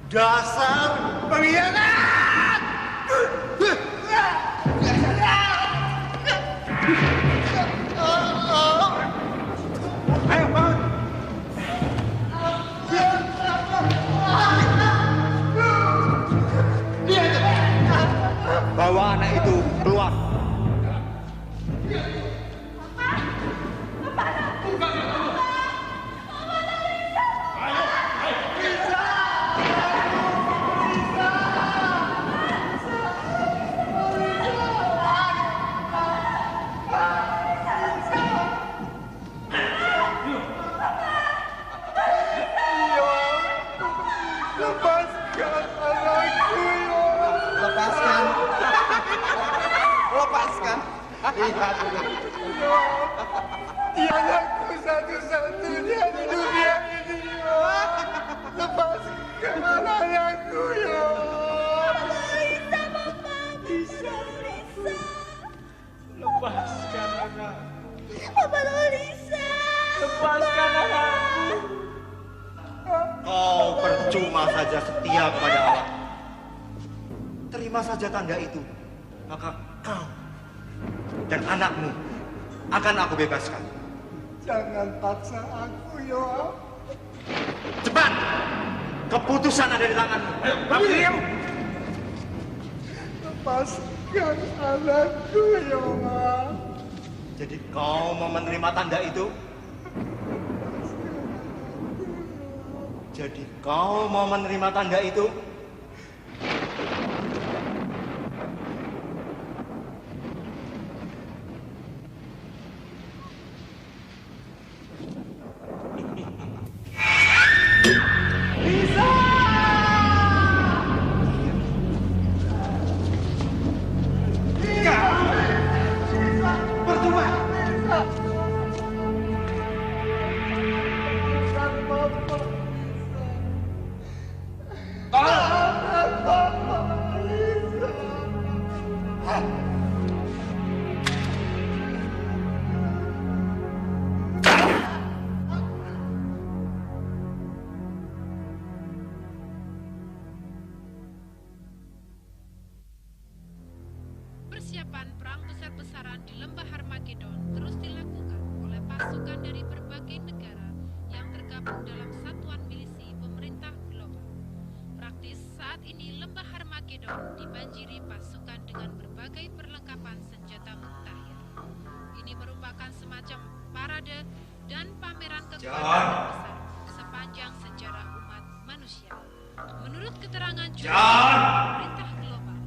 [SPEAKER 18] Dasar pengkhianat!
[SPEAKER 8] Ayo, bangun! Bawa anak itu keluar.
[SPEAKER 18] Lepaskan anakku, ya.
[SPEAKER 4] Lepaskan. Lepaskan.
[SPEAKER 18] Lihat. Dia anakku satu-satunya di dunia ini, ya. Lepaskan anakku, ya.
[SPEAKER 9] Lisa, Mama. Lisa.
[SPEAKER 12] Lepaskan anak.
[SPEAKER 9] Papa Lisa.
[SPEAKER 12] Lepaskan anakku.
[SPEAKER 8] Kau percuma saja setia kepada Allah. Terima saja tanda itu, maka kau dan anakmu akan aku bebaskan.
[SPEAKER 18] Jangan paksa aku, ya.
[SPEAKER 8] Cepat! Keputusan ada di tanganmu. Ayo, bangun dirimu.
[SPEAKER 18] Lepaskan anakku, ya.
[SPEAKER 8] Jadi kau mau menerima tanda itu? Jadi kau mau menerima tanda itu?
[SPEAKER 18] Lisa!
[SPEAKER 8] Percuma!
[SPEAKER 3] Persiapan perang besar-besaran di lembah Harmagedon terus dilakukan oleh pasukan dari berbagai negara yang tergabung dalam satuan milisi pemerintah global. Praktis saat ini lembah Harmagedon dibanjiri pasukan dengan berbagai perlengkapan senjata mutakhir. Ini merupakan semacam parade dan pameran kekuatan terbesar sepanjang sejarah umat manusia. Menurut keterangan pemerintah global,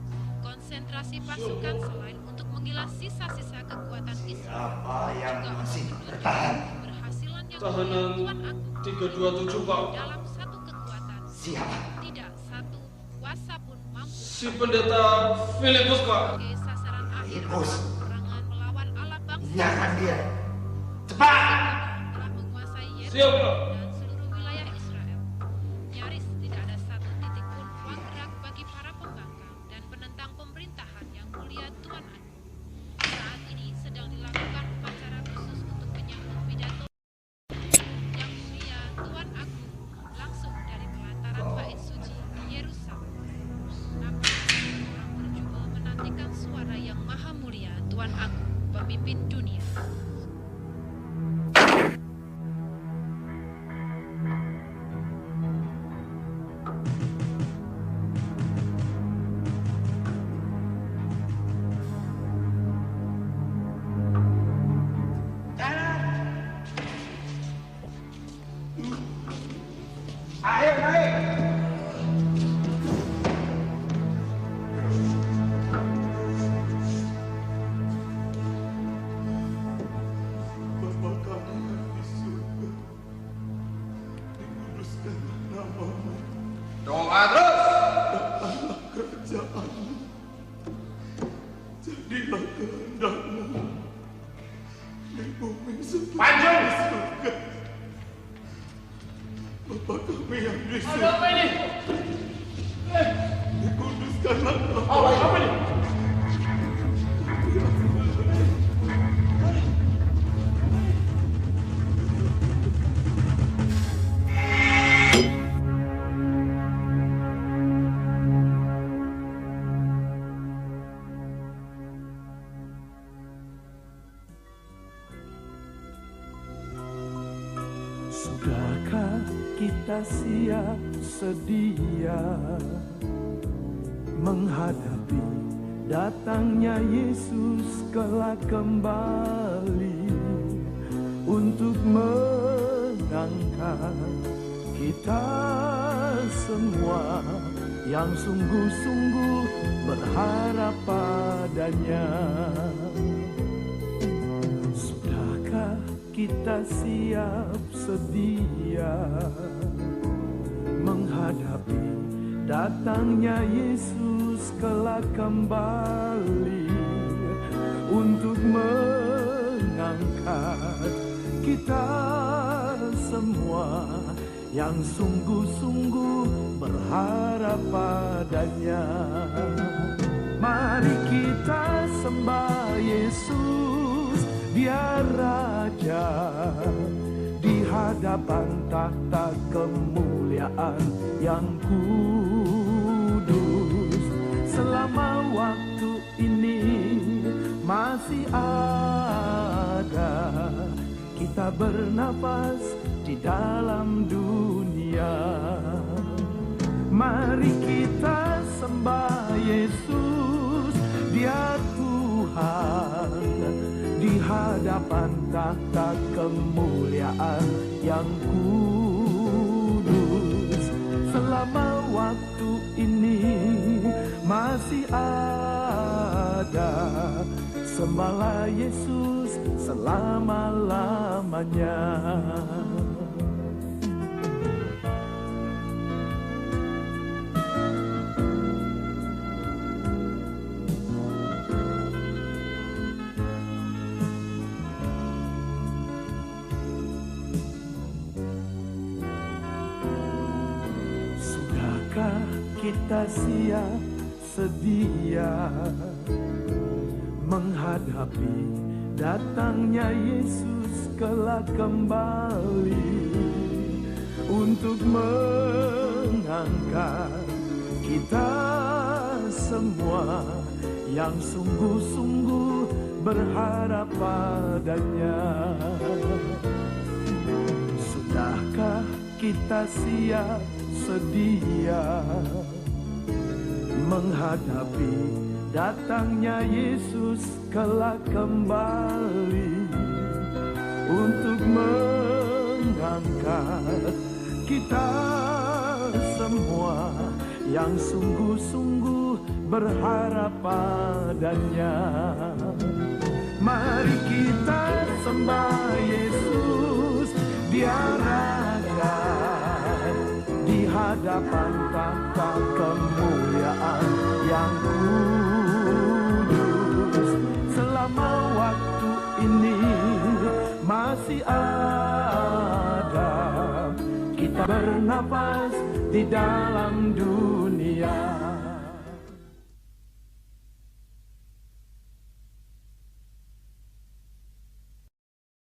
[SPEAKER 3] konsentrasi pasukan selain untuk mengilas sisa-sisa kekuatan Islam juga
[SPEAKER 4] masih
[SPEAKER 3] untuk
[SPEAKER 4] bertahan?
[SPEAKER 3] keberhasilan yang
[SPEAKER 12] Tahanan
[SPEAKER 3] Tuan Agung
[SPEAKER 12] 327, Pak.
[SPEAKER 3] dalam satu kekuatan.
[SPEAKER 4] Siapa?
[SPEAKER 3] Tidak satu kuasa pun mampu
[SPEAKER 12] Si pendeta Filipus, Pak.
[SPEAKER 3] sebagai sasaran akhir
[SPEAKER 4] Filipus.
[SPEAKER 3] perangan melawan Allah bangsa
[SPEAKER 4] Nyalakan dia. Cepat!
[SPEAKER 3] telah menguasai
[SPEAKER 12] Siap,
[SPEAKER 3] Yerusalem
[SPEAKER 12] Pak.
[SPEAKER 3] dan seluruh wilayah Israel. Nyaris tidak ada satu titik pun ruang gerak bagi para pembangkang dan penentang pemerintahan yang mulia Tuan Agung. Saat ini sedang dilakukan upacara khusus untuk menyambut pidato yang mulia Tuan Agung langsung dari pelataran Bait Suci di Yerusalem. Apakah orang berjubel menantikan suara yang maha mulia Tuan Agung, pemimpin dunia?
[SPEAKER 18] Ayo, naik!
[SPEAKER 2] Jadilah kehendak-Mu di bumi seperti
[SPEAKER 24] Panjang!
[SPEAKER 2] di surga. Bapa kami yang di surga.
[SPEAKER 24] Ada apa ini?
[SPEAKER 2] Dikuduskanlah nama.
[SPEAKER 24] Apa ini?
[SPEAKER 6] Sudahkah kita siap sedia menghadapi datangnya Yesus kelak kembali untuk mengangkat kita semua yang sungguh-sungguh berharap padanya? Sudahkah kita siap sedia menghadapi datangnya Yesus kelak kembali untuk mengangkat kita semua yang sungguh-sungguh berharap padanya? Mari kita sembah Yesus, Dia Raja, di hadapan tahta kemuliaan yang kudus. Selama waktu ini masih ada, kita bernapas di dalam dunia. Mari kita sembah Yesus, Dia Tuhan, di hadapan tahta kemuliaan yang kudus. Selama waktu ini masih ada, sembahlah Yesus selama-lamanya. Kita siap sedia menghadapi datangnya Yesus kelak kembali untuk mengangkat kita semua yang sungguh-sungguh berharap padanya. Sudahkah kita siap sedia menghadapi datangnya Yesus kelak kembali untuk mengangkat kita semua yang sungguh-sungguh berharap padanya? Mari kita sembah Yesus, Dia Raja, di hadapan tahta kemuliaan yang kudus. Selama waktu ini masih ada, kita bernapas di dalam dunia.